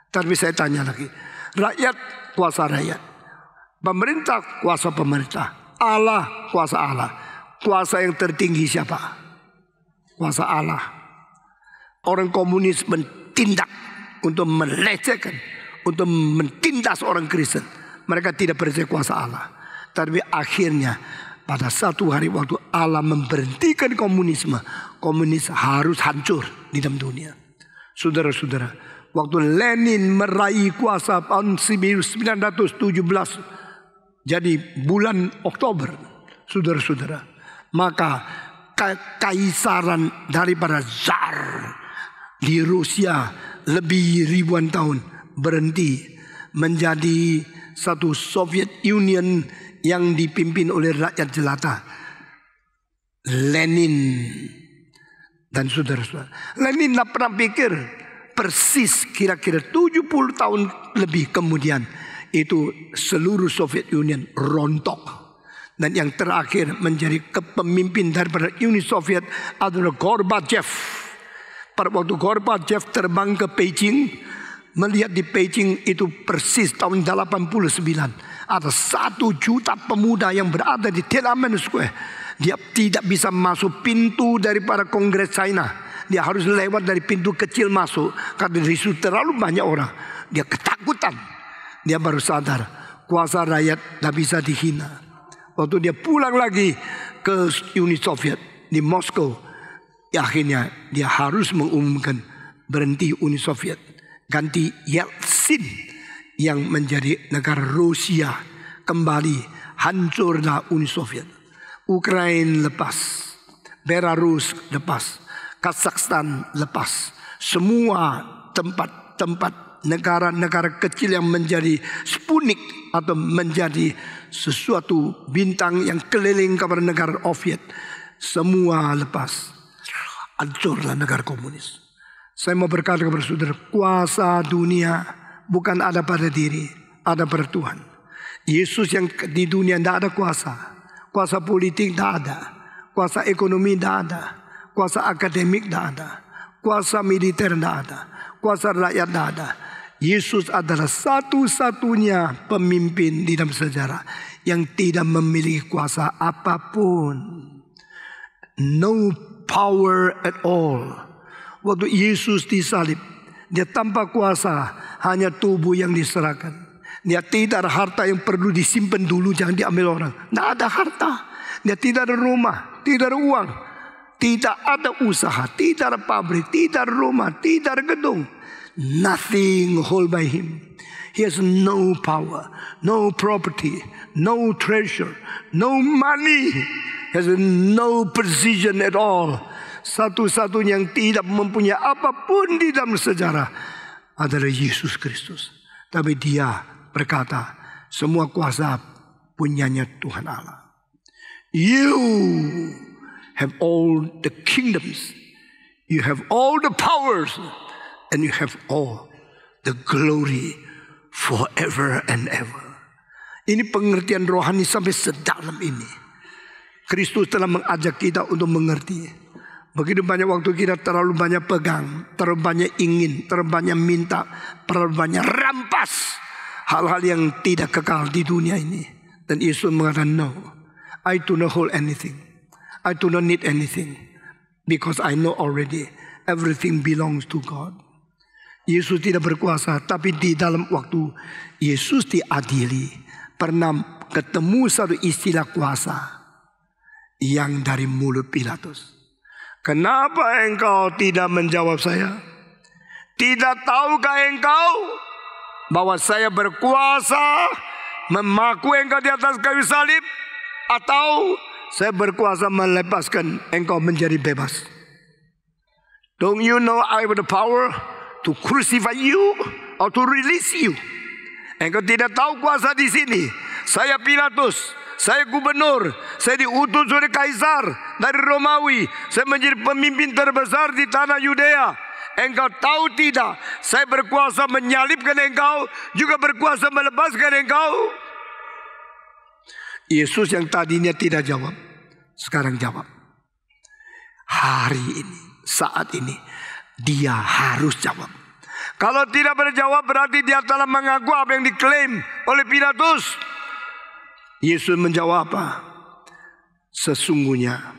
Tapi saya tanya lagi, Rakyat kuasa rakyat. Pemerintah kuasa pemerintah. Allah kuasa Allah. Kuasa yang tertinggi siapa? Kuasa Allah. Orang komunis mentindak untuk melecehkan, untuk mentindas orang Kristen. Mereka tidak percaya kuasa Allah. Tapi akhirnya pada satu hari waktu Allah memberhentikan komunisme, komunis harus hancur di dalam dunia. Saudara-saudara, waktu Lenin meraih kuasa tahun 1917, jadi bulan Oktober, saudara-saudara, maka kekaisaran daripada Tsar di Rusia lebih ribuan tahun berhenti menjadi satu Soviet Union yang dipimpin oleh rakyat jelata. Lenin dan saudara-saudara, Lenin tidak pernah pikir persis kira-kira 70 tahun lebih kemudian itu seluruh Soviet Union rontok. Dan yang terakhir menjadi kepemimpin daripada Uni Soviet adalah Gorbachev. Pada waktu Gorbachev terbang ke Beijing, melihat di Beijing itu persis tahun 89. Ada 1 juta pemuda yang berada di Tiananmen Square. Dia tidak bisa masuk pintu daripada Kongres China. Dia harus lewat dari pintu kecil masuk. Karena di situ terlalu banyak orang. Dia ketakutan. Dia baru sadar kuasa rakyat tidak bisa dihina. Waktu dia pulang lagi ke Uni Soviet di Moskow, akhirnya dia harus mengumumkan berhenti Uni Soviet, ganti Yeltsin yang menjadi negara Rusia, kembali hancurlah Uni Soviet. Ukraina lepas, Belarus lepas, Kazakhstan lepas, semua tempat-tempat negara-negara kecil yang menjadi Sputnik atau menjadi sesuatu bintang yang keliling kepada negara Soviet, semua lepas. Hancurlah negara komunis. Saya mau berkata kepada saudara, kuasa dunia bukan ada pada diri, ada pada Tuhan. Yesus yang di dunia tidak ada kuasa. Kuasa politik tidak ada. Kuasa ekonomi tidak ada. Kuasa akademik tidak ada. Kuasa militer tidak ada. Kuasa rakyat tidak ada. Yesus adalah satu-satunya pemimpin di dalam sejarah yang tidak memiliki kuasa apapun. No power at all. Waktu Yesus disalib, dia tanpa kuasa, hanya tubuh yang diserahkan. Dia tidak ada harta yang perlu disimpan dulu, jangan diambil orang. Tidak ada harta. Dia tidak ada rumah, tidak ada uang, tidak ada usaha, tidak ada pabrik, tidak ada rumah, tidak ada gedung. Nothing hold by him. He has no power, no property, no treasure, no money. He has no position at all. Satu-satunya yang tidak mempunyai apapun di dalam sejarah adalah Yesus Kristus. Tapi dia berkata, semua kuasa punyanya Tuhan Allah. You have all the kingdoms. You have all the powers. And you have all the glory forever and ever. Ini pengertian rohani sampai sedalam ini. Kristus telah mengajak kita untuk mengerti. Begitu banyak waktu kita terlalu banyak pegang, terlalu banyak ingin, terlalu banyak minta, terlalu banyak rampas hal-hal yang tidak kekal di dunia ini. Dan Yesus mengatakan, no, I do not hold anything. I do not need anything. Because I know already everything belongs to God. Yesus tidak berkuasa, tapi di dalam waktu Yesus diadili, pernah ketemu satu istilah kuasa yang dari mulut Pilatus. Kenapa engkau tidak menjawab saya? Tidak tahukah engkau bahwa saya berkuasa memaku engkau di atas kayu salib? Atau saya berkuasa melepaskan engkau menjadi bebas? Don't you know I have the power to crucify you or to release you? Engkau tidak tahu kuasa di sini. Saya Pilatus, saya gubernur, saya diutus oleh kaisar dari Romawi. Saya menjadi pemimpin terbesar di tanah Yudea. Engkau tahu tidak? Saya berkuasa menyalibkan engkau, juga berkuasa melepaskan engkau. Yesus yang tadinya tidak jawab, sekarang jawab. Hari ini, saat ini, dia harus jawab. Kalau tidak berjawab berarti dia telah mengaku apa yang diklaim oleh Pilatus. Yesus menjawab apa? Sesungguhnya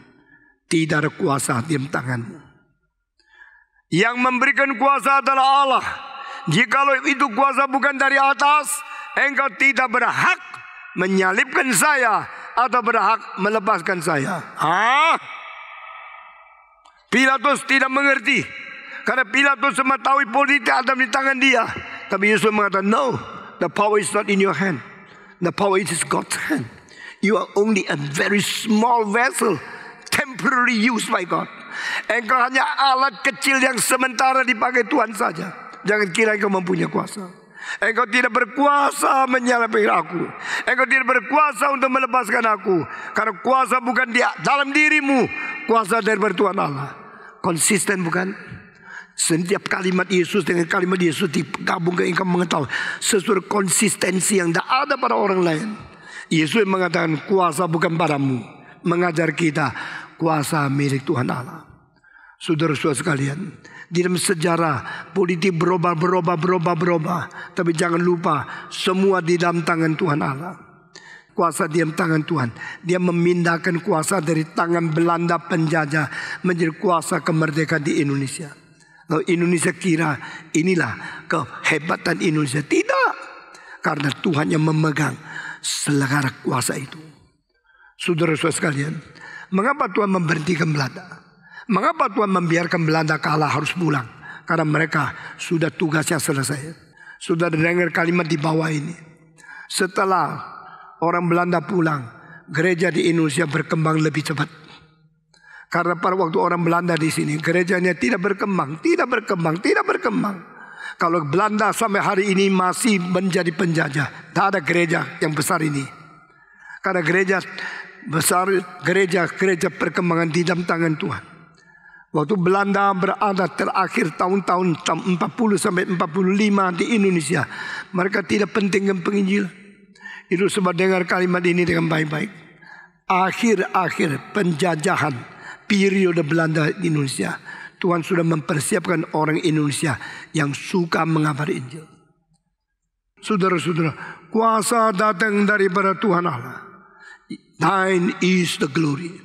tidak ada kuasa di tanganmu. Yang memberikan kuasa adalah Allah. Jikalau itu kuasa bukan dari atas, engkau tidak berhak menyalibkan saya atau berhak melepaskan saya. Pilatus tidak mengerti. Karena Pilatus mengetahui politik ada di tangan dia. Tapi Yesus mengatakan, no, the power is not in your hand. The power is God's hand. You are only a very small vessel, temporarily used by God. Engkau hanya alat kecil yang sementara dipakai Tuhan saja. Jangan kira engkau mempunyai kuasa. Engkau tidak berkuasa menyalahkan aku. Engkau tidak berkuasa untuk melepaskan aku. Karena kuasa bukan di dalam dirimu. Kuasa dari Tuhan Allah. Konsisten bukan? Setiap kalimat Yesus dengan kalimat Yesus digabungkan, engkau mengetahui sesuatu konsistensi yang tidak ada pada orang lain. Yesus mengatakan kuasa bukan padamu, mengajar kita kuasa milik Tuhan Allah. Saudara-saudara sekalian, di dalam sejarah politik berubah. Tapi jangan lupa semua di dalam tangan Tuhan Allah. Kuasa di dalam tangan Tuhan. Dia memindahkan kuasa dari tangan Belanda penjajah menjadi kuasa kemerdekaan di Indonesia. Kalau Indonesia kira inilah kehebatan Indonesia. Tidak. Karena Tuhan yang memegang selera kuasa itu. Saudara-saudara sekalian, mengapa Tuhan memberhentikan Belanda? Mengapa Tuhan membiarkan Belanda kalah harus pulang? Karena mereka sudah tugasnya selesai. Sudah dengar kalimat di bawah ini. Setelah orang Belanda pulang, gereja di Indonesia berkembang lebih cepat. Karena pada waktu orang Belanda di sini, gerejanya tidak berkembang. Kalau Belanda sampai hari ini masih menjadi penjajah, tidak ada gereja yang besar ini. Karena gereja besar, gereja perkembangan di dalam tangan Tuhan. Waktu Belanda berada terakhir tahun-tahun 40 sampai 45 di Indonesia, mereka tidak pentingkan penginjilan. Itu sebab dengar kalimat ini dengan baik-baik. Akhir-akhir penjajahan periode Belanda di Indonesia, Tuhan sudah mempersiapkan orang Indonesia yang suka mengabari Injil. Saudara-saudara, kuasa datang daripada Tuhan Allah. Thine is the glory,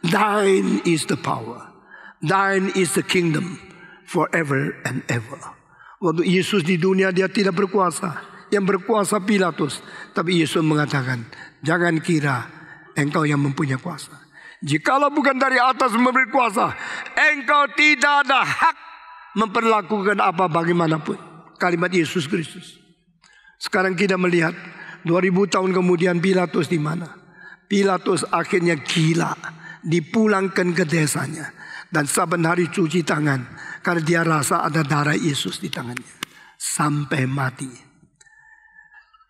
thine is the power, thine is the kingdom forever and ever. Waktu Yesus di dunia dia tidak berkuasa, yang berkuasa Pilatus. Tapi Yesus mengatakan, jangan kira engkau yang mempunyai kuasa. Jikalau bukan dari atas memberi kuasa, engkau tidak ada hak memperlakukan apa bagaimanapun. Kalimat Yesus Kristus. Sekarang kita melihat 2000 tahun kemudian Pilatus di mana? Pilatus akhirnya gila, dipulangkan ke desanya. Dan saban hari cuci tangan karena dia rasa ada darah Yesus di tangannya. Sampai mati.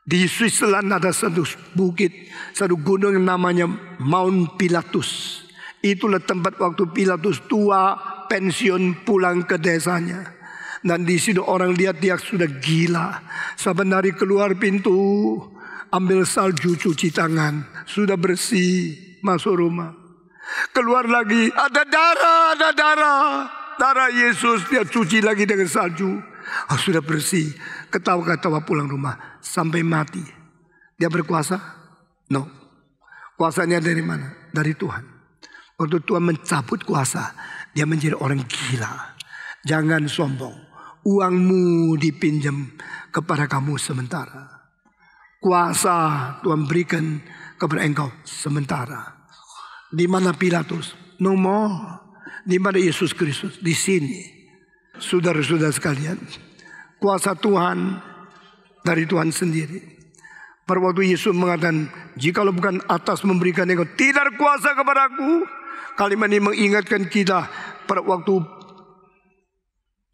Di Switzerland ada satu bukit, satu gunung yang namanya Mount Pilatus. Itulah tempat waktu Pilatus tua, pensiun, pulang ke desanya. Dan di situ orang lihat dia sudah gila. Saban hari keluar pintu, ambil salju, cuci tangan, sudah bersih, masuk rumah. Keluar lagi, ada darah. Darah Yesus, dia cuci lagi dengan salju. Sudah bersih, ketawa-ketawa pulang rumah sampai mati. Dia berkuasa? No. Kuasanya dari mana? Dari Tuhan. Waktu Tuhan mencabut kuasa, dia menjadi orang gila. Jangan sombong. Uangmu dipinjam kepada kamu sementara. Kuasa Tuhan berikan kepada engkau sementara. Di mana Pilatus? No more. Di mana Yesus Kristus? Di sini. Saudara-saudara sekalian, kuasa Tuhan dari Tuhan sendiri. Pada waktu Yesus mengatakan, jikalau bukan atas memberikan engkau tidak ada kuasa kepadaku. Kalimat ini mengingatkan kita pada waktu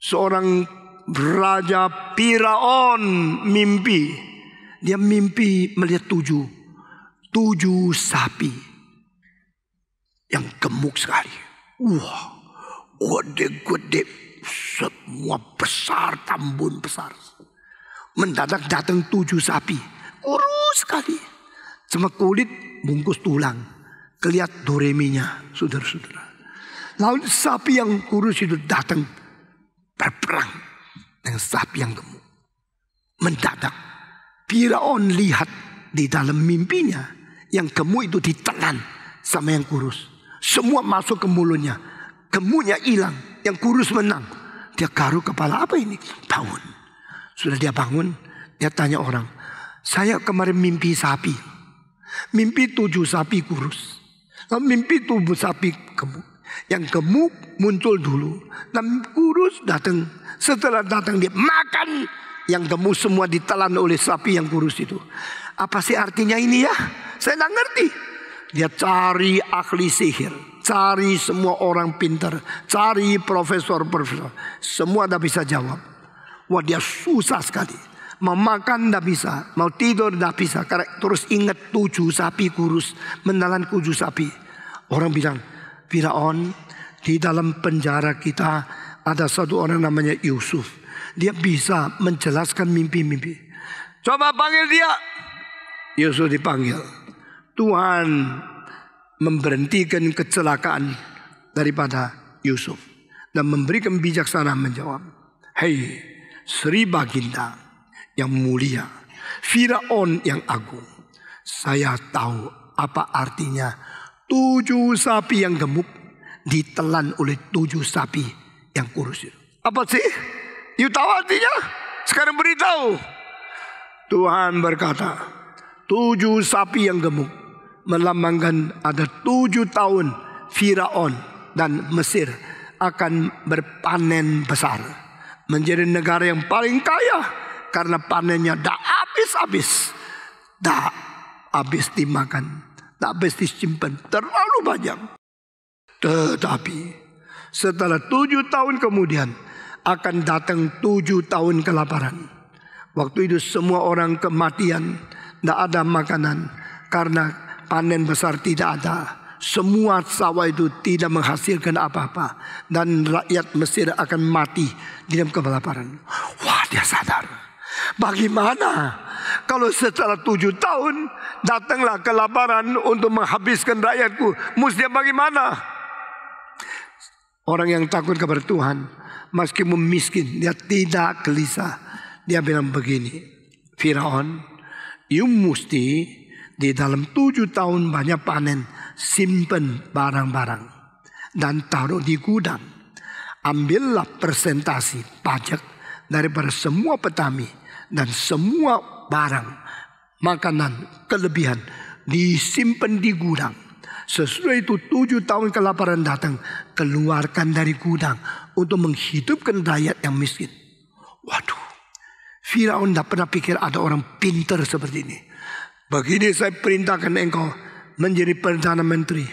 seorang raja Firaun mimpi. Dia mimpi melihat tujuh sapi yang gemuk sekali. Wah, gede-gede, semua besar, tambun besar. Mendadak datang 7 sapi, kurus sekali, cuma kulit bungkus tulang, kelihatan doreminya, saudara-saudara. Lalu sapi yang kurus itu datang berperang sapi yang gemuk. Mendadak Firaun lihat di dalam mimpinya yang gemuk itu ditelan sama yang kurus. Semua masuk ke mulutnya. Gemuknya hilang, yang kurus menang. Dia garuk kepala, apa ini? Bangun. Sudah dia bangun, dia tanya orang, saya kemarin mimpi sapi. Mimpi 7 sapi kurus. Lalu mimpi 7 sapi gemuk. Yang gemuk muncul dulu, dan kurus datang. Setelah datang dia makan. Yang gemuk semua ditelan oleh sapi yang kurus itu. Apa sih artinya ini ya? Saya tidak ngerti. Dia cari ahli sihir, cari semua orang pintar, cari profesor-profesor. Semua tidak bisa jawab. Wah, dia susah sekali. Mau makan tidak bisa, mau tidur tidak bisa. Karena terus ingat 7 sapi kurus menelan 7 sapi. Orang bilang, Firaun, di dalam penjara kita ada satu orang namanya Yusuf. Dia bisa menjelaskan mimpi-mimpi. Coba panggil dia. Yusuf dipanggil. Tuhan memberhentikan kecelakaan daripada Yusuf dan memberikan bijaksana menjawab, hei Sri Baginda yang mulia, Firaun yang agung, saya tahu apa artinya 7 sapi yang gemuk ditelan oleh 7 sapi yang kurus itu. Apa sih? You tahu artinya? Sekarang beritahu. Tuhan berkata, 7 sapi yang gemuk melambangkan ada 7 tahun Firaun dan Mesir akan berpanen besar. Menjadi negara yang paling kaya. Karena panennya dah habis-habis. Dah habis dimakan. Dah habis disimpan. Terlalu banyak. Tetapi setelah 7 tahun kemudian akan datang 7 tahun kelaparan. Waktu itu semua orang kematian, tidak ada makanan karena panen besar tidak ada. Semua sawah itu tidak menghasilkan apa-apa dan rakyat Mesir akan mati di dalam kelaparan. Wah, dia sadar. Bagaimana kalau setelah 7 tahun datanglah kelaparan untuk menghabiskan rakyatku? Mesti bagaimana? Orang yang takut kepada Tuhan, meskipun miskin, dia tidak gelisah. Dia bilang begini, Firaun, you mesti di dalam 7 tahun banyak panen, simpen barang-barang dan taruh di gudang. Ambillah persentasi pajak daripada semua petani dan semua barang, makanan, kelebihan disimpan di gudang. Sesudah itu 7 tahun kelaparan datang, keluarkan dari gudang untuk menghidupkan rakyat yang miskin. Waduh, Firaun tidak pernah pikir ada orang pintar seperti ini. Begini saya perintahkan engkau menjadi Perdana Menteri.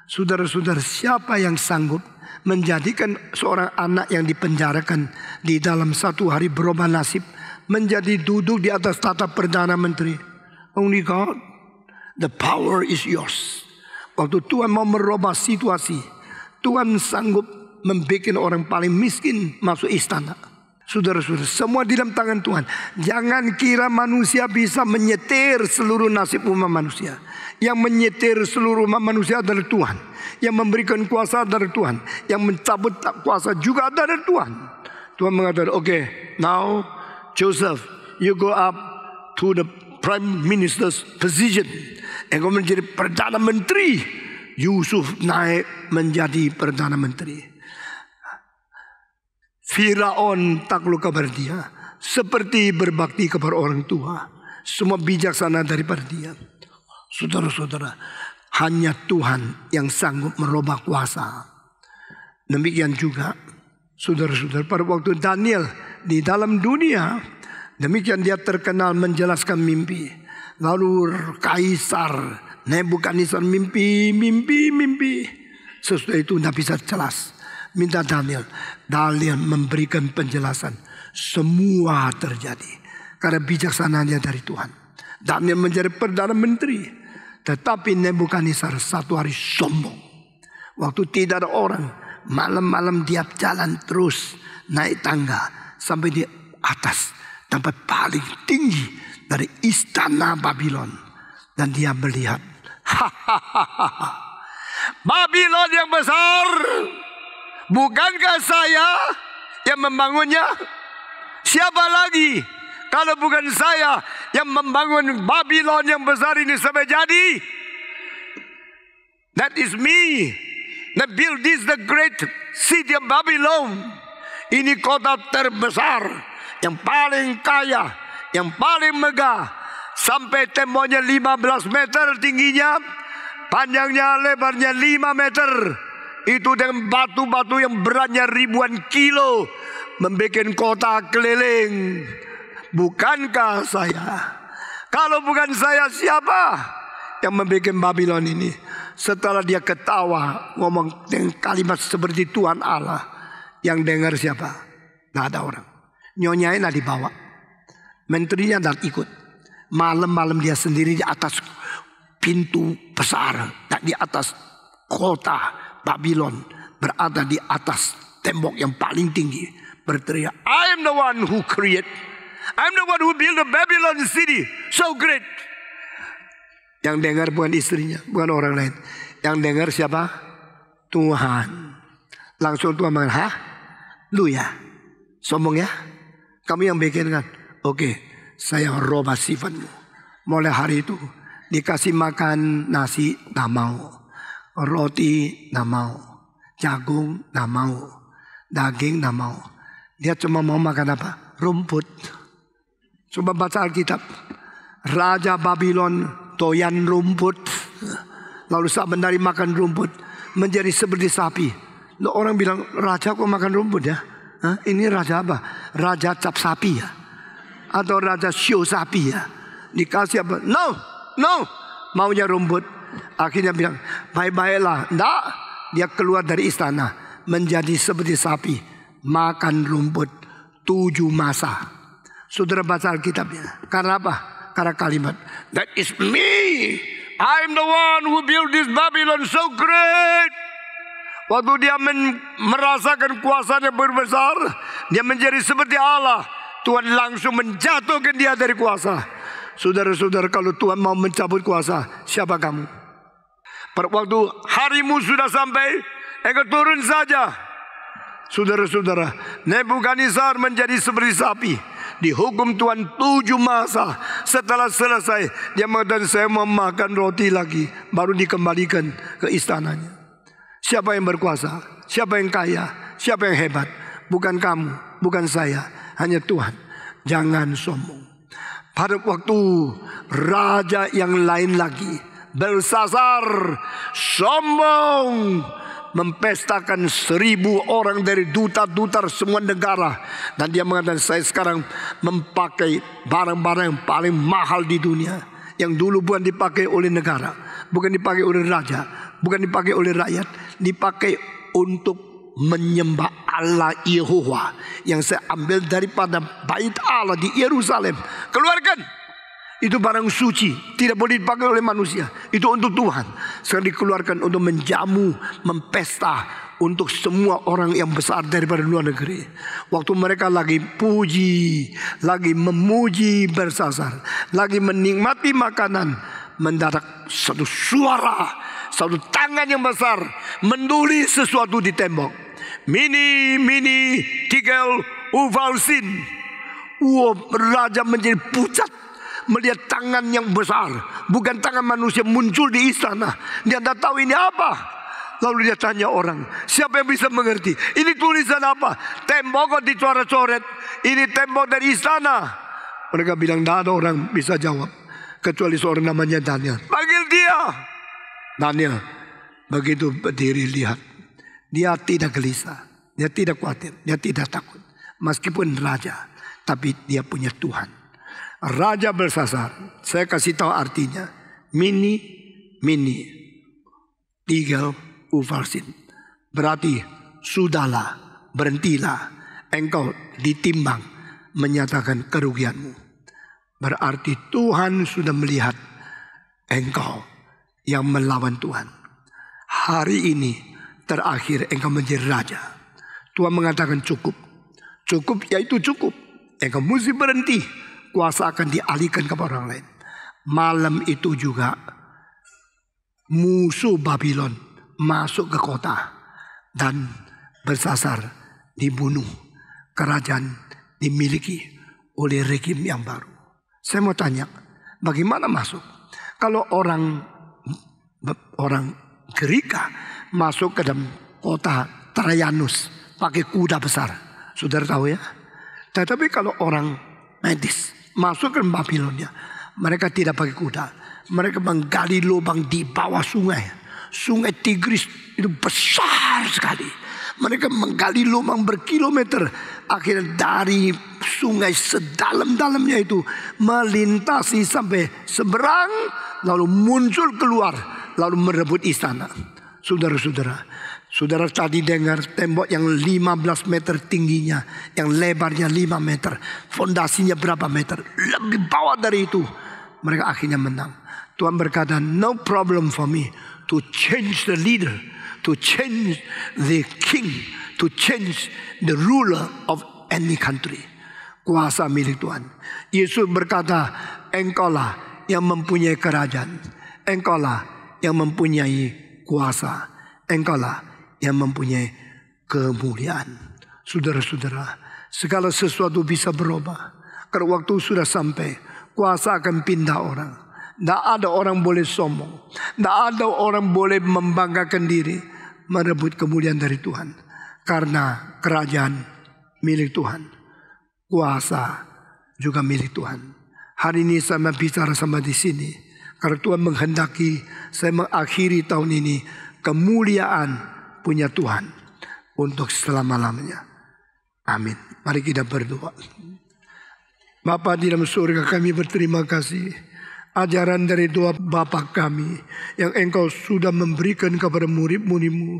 Saudara-saudara, siapa yang sanggup menjadikan seorang anak yang dipenjarakan di dalam 1 hari berubah nasib menjadi duduk di atas tahta Perdana Menteri? Only God. The power is yours. Waktu Tuhan mau merubah situasi, Tuhan sanggup membuat orang paling miskin masuk istana. Saudara-saudara, semua di dalam tangan Tuhan. Jangan kira manusia bisa menyetir seluruh nasib umat manusia. Yang menyetir seluruh umat manusia adalah Tuhan. Yang memberikan kuasa adalah Tuhan. Yang mencabut kuasa juga adalah Tuhan. Tuhan mengatakan, okay, now Joseph, you go up to the Prime Minister's position. Engkau menjadi Perdana Menteri. Yusuf naik menjadi Perdana Menteri. Firaun takluk kepada dia, seperti berbakti kepada orang tua. Semua bijaksana daripada dia. Saudara-saudara, hanya Tuhan yang sanggup merubah kuasa. Demikian juga saudara-saudara, pada waktu Daniel di dalam dunia, demikian dia terkenal menjelaskan mimpi. Lalu Kaisar Nebukadnezar mimpi. Sesudah itu tidak bisa jelas. Minta Daniel. Daniel memberikan penjelasan. Semua terjadi karena bijaksananya dari Tuhan. Daniel menjadi Perdana Menteri. Tetapi Nebukadnezar 1 hari sombong. Waktu tidak ada orang, malam-malam dia jalan terus naik tangga sampai di atas, sampai paling tinggi dari istana Babylon. Dan dia melihat, Babylon yang besar, bukankah saya yang membangunnya? Siapa lagi kalau bukan saya yang membangun Babylon yang besar ini sampai jadi? That is me. That build this the great city of Babylon. Ini kota terbesar, yang paling kaya, yang paling megah. Sampai temboknya 15 meter tingginya, panjangnya lebarnya 5 meter. Itu dengan batu-batu yang beratnya ribuan kilo, membuat kota keliling. Bukankah saya? Kalau bukan saya, siapa yang membuat Babylon ini? Setelah dia ketawa ngomong dengan kalimat seperti Tuhan Allah, yang dengar siapa? Nggak ada orang. Nyonyanya nggak dibawa, menterinya nggak ikut. Malam-malam dia sendiri di atas pintu besar, di atas kota Babylon, berada di atas tembok yang paling tinggi, berteriak, I am the one who create, I am the one who build the Babylon city so great. Yang dengar bukan istrinya, bukan orang lain. Yang dengar siapa? Tuhan. Langsung Tuhan mengatakan, hah? Lu ya? Sombong ya? Kamu yang bikin kan? Oke, saya robah sifatmu. Mulai hari itu dikasih makan nasi, gak mau. Roti, gak mau. Jagung, gak mau. Daging, gak mau. Dia cuma mau makan apa? Rumput. Coba baca Alkitab. Raja Babylon doyan rumput, lalu saat dari makan rumput menjadi seperti sapi. Lalu orang bilang, raja kok makan rumput ya? Hah? Ini raja apa? Raja cap sapi ya? Atau raja show sapi ya? Dikasih apa? No, maunya rumput. Akhirnya bilang, baik-baiklah. Nggak, dia keluar dari istana menjadi seperti sapi, makan rumput 7 masa. Saudara baca Alkitabnya. Karena apa? Karena kalimat, that is me. I'm the one who built this Babylon so great. Waktu dia merasakan kuasanya berbesar, dia menjadi seperti Allah. Tuhan langsung menjatuhkan dia dari kuasa. Saudara-saudara, kalau Tuhan mau mencabut kuasa, siapa kamu? Pada waktu harimu sudah sampai, engkau turun saja. Saudara-saudara, Nebukadnezar menjadi seperti sapi. Dihukum Tuhan 7 masa. Setelah selesai, dia mengatakan, saya mau makan roti lagi, baru dikembalikan ke istananya. Siapa yang berkuasa? Siapa yang kaya? Siapa yang hebat? Bukan kamu, bukan saya, hanya Tuhan. Jangan sombong. Pada waktu raja yang lain lagi, Belsasar, sombong, mempestakan 1000 orang dari duta-duta semua negara. Dan dia mengatakan, saya sekarang memakai barang-barang yang paling mahal di dunia, yang dulu bukan dipakai oleh negara, bukan dipakai oleh raja, bukan dipakai oleh rakyat, dipakai untuk menyembah Allah Yehova, yang saya ambil daripada bait Allah di Yerusalem. Keluarkan. Itu barang suci, tidak boleh dipakai oleh manusia. Itu untuk Tuhan. Sekarang dikeluarkan untuk menjamu, mempesta untuk semua orang yang besar daripada luar negeri. Waktu mereka lagi puji, lagi memuji Belsasar, lagi menikmati makanan, mendadak satu suara, satu tangan yang besar menulis sesuatu di tembok. Mini Tigel Uvalsin. Raja menjadi pucat melihat tangan yang besar, bukan tangan manusia, muncul di istana. Dia tidak tahu ini apa. Lalu dia tanya orang, siapa yang bisa mengerti? Ini tulisan apa? Tembok kok dicoret-coret. Ini tembok dari istana. Mereka bilang, tidak ada orang bisa jawab kecuali seorang namanya Daniel. Panggil dia. Daniel begitu berdiri, lihat, dia tidak gelisah, dia tidak khawatir, dia tidak takut. Meskipun raja, tapi dia punya Tuhan. Raja Belsasar, saya kasih tahu artinya. Mini Tigel Uvalsin. Berarti sudahlah, berhentilah, engkau ditimbang, menyatakan kerugianmu. Berarti Tuhan sudah melihat engkau yang melawan Tuhan. Hari ini terakhir engkau menjadi raja. Tuhan mengatakan cukup. Cukup yaitu cukup. Engkau mesti berhenti. Kuasa akan dialihkan kepada orang lain. Malam itu juga musuh Babylon masuk ke kota dan Belsasar dibunuh. Kerajaan dimiliki oleh rejim yang baru. Saya mau tanya, bagaimana masuk? Kalau orang Gerika masuk ke dalam kota Trajanus pakai kuda besar, saudara tahu ya. Tetapi kalau orang Medis masuk ke Babilonia, mereka tidak pakai kuda. Mereka menggali lubang di bawah sungai. Sungai Tigris itu besar sekali. Mereka menggali lubang berkilometer. Akhirnya dari sungai sedalam-dalamnya itu melintasi sampai seberang, lalu muncul keluar, lalu merebut istana. Saudara-saudara, saudara tadi dengar tembok yang 15 meter tingginya, yang lebarnya 5 meter, fondasinya berapa meter, lebih bawah dari itu. Mereka akhirnya menang. Tuhan berkata, no problem for me to change the leader, to change the king, to change the ruler of any country. Kuasa milik Tuhan. Yesus berkata, engkaulah yang mempunyai kerajaan, engkaulah yang mempunyai kuasa, engkaulah yang mempunyai kemuliaan. Saudara-saudara, segala sesuatu bisa berubah. Kalau waktu sudah sampai, kuasa akan pindah orang. Tidak ada orang boleh sombong. Tidak ada orang boleh membanggakan diri, merebut kemuliaan dari Tuhan. Karena kerajaan milik Tuhan, kuasa juga milik Tuhan. Hari ini saya bicara sama di sini karena Tuhan menghendaki saya mengakhiri tahun ini, kemuliaan punya Tuhan untuk selama-lamanya. Amin. Mari kita berdoa. Bapa di dalam surga, kami berterima kasih ajaran dari doa Bapa kami yang Engkau sudah memberikan kepada murid-murid-Mu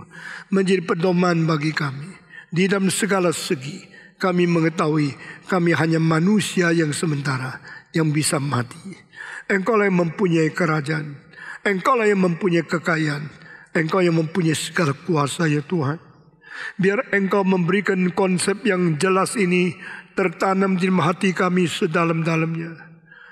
menjadi pedoman bagi kami. Di dalam segala segi kami mengetahui kami hanya manusia yang sementara yang bisa mati. Engkau yang mempunyai kerajaan, Engkau yang mempunyai kekayaan, Engkau yang mempunyai segala kuasa ya Tuhan. Biar Engkau memberikan konsep yang jelas ini tertanam di hati kami sedalam-dalamnya.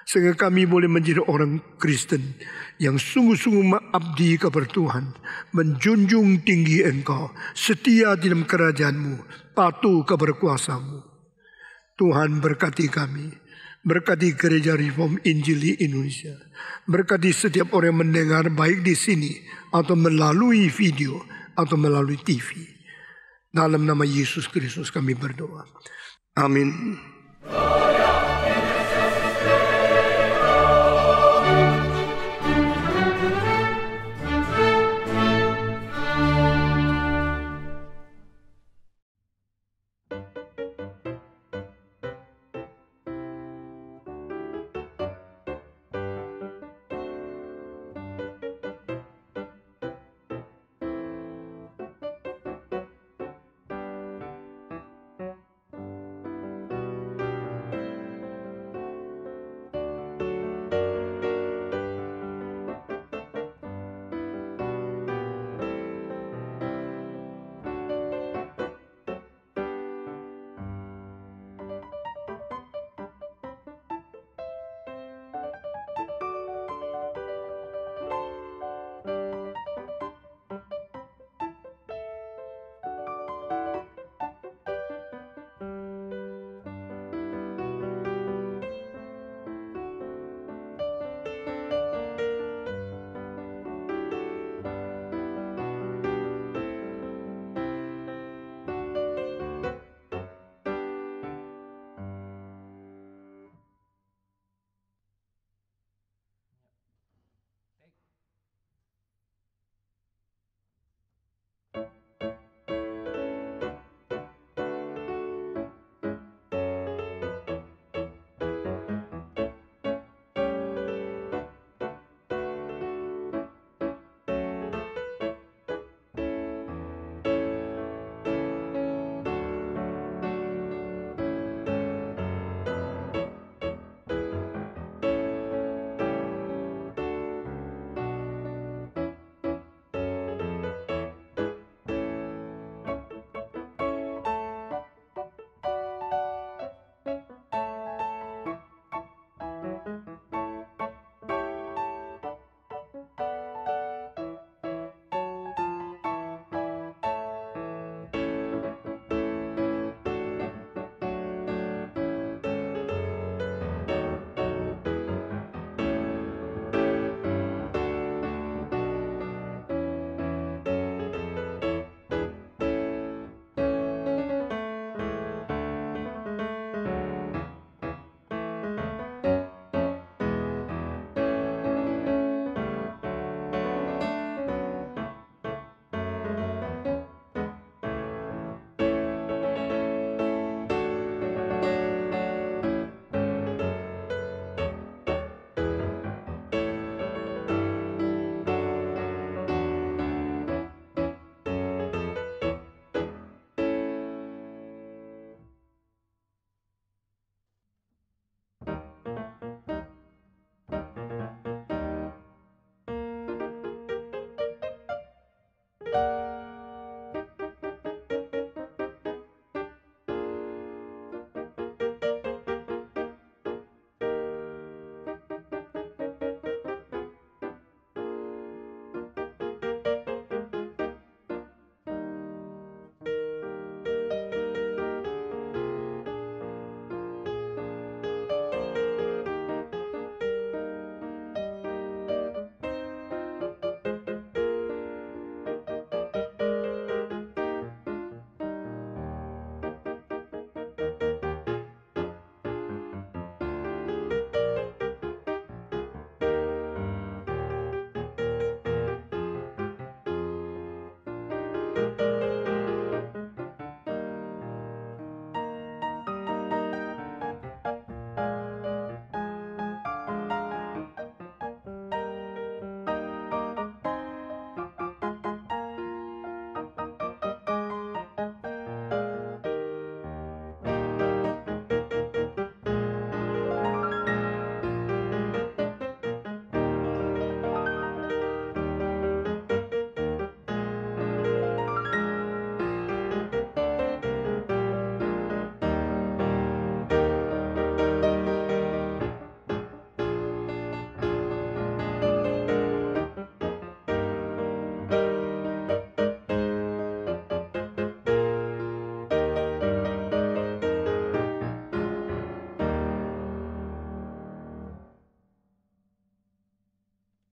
Sehingga kami boleh menjadi orang Kristen yang sungguh-sungguh mengabdi kepada Tuhan. Menjunjung tinggi Engkau, setia di dalam kerajaan-Mu, patuh kepada kuasa-Mu. Tuhan berkati kami, berkati Gereja Reform Injili Indonesia. Berkati setiap orang yang mendengar baik di sini atau melalui video atau melalui TV. Dalam nama Yesus Kristus kami berdoa. Amin.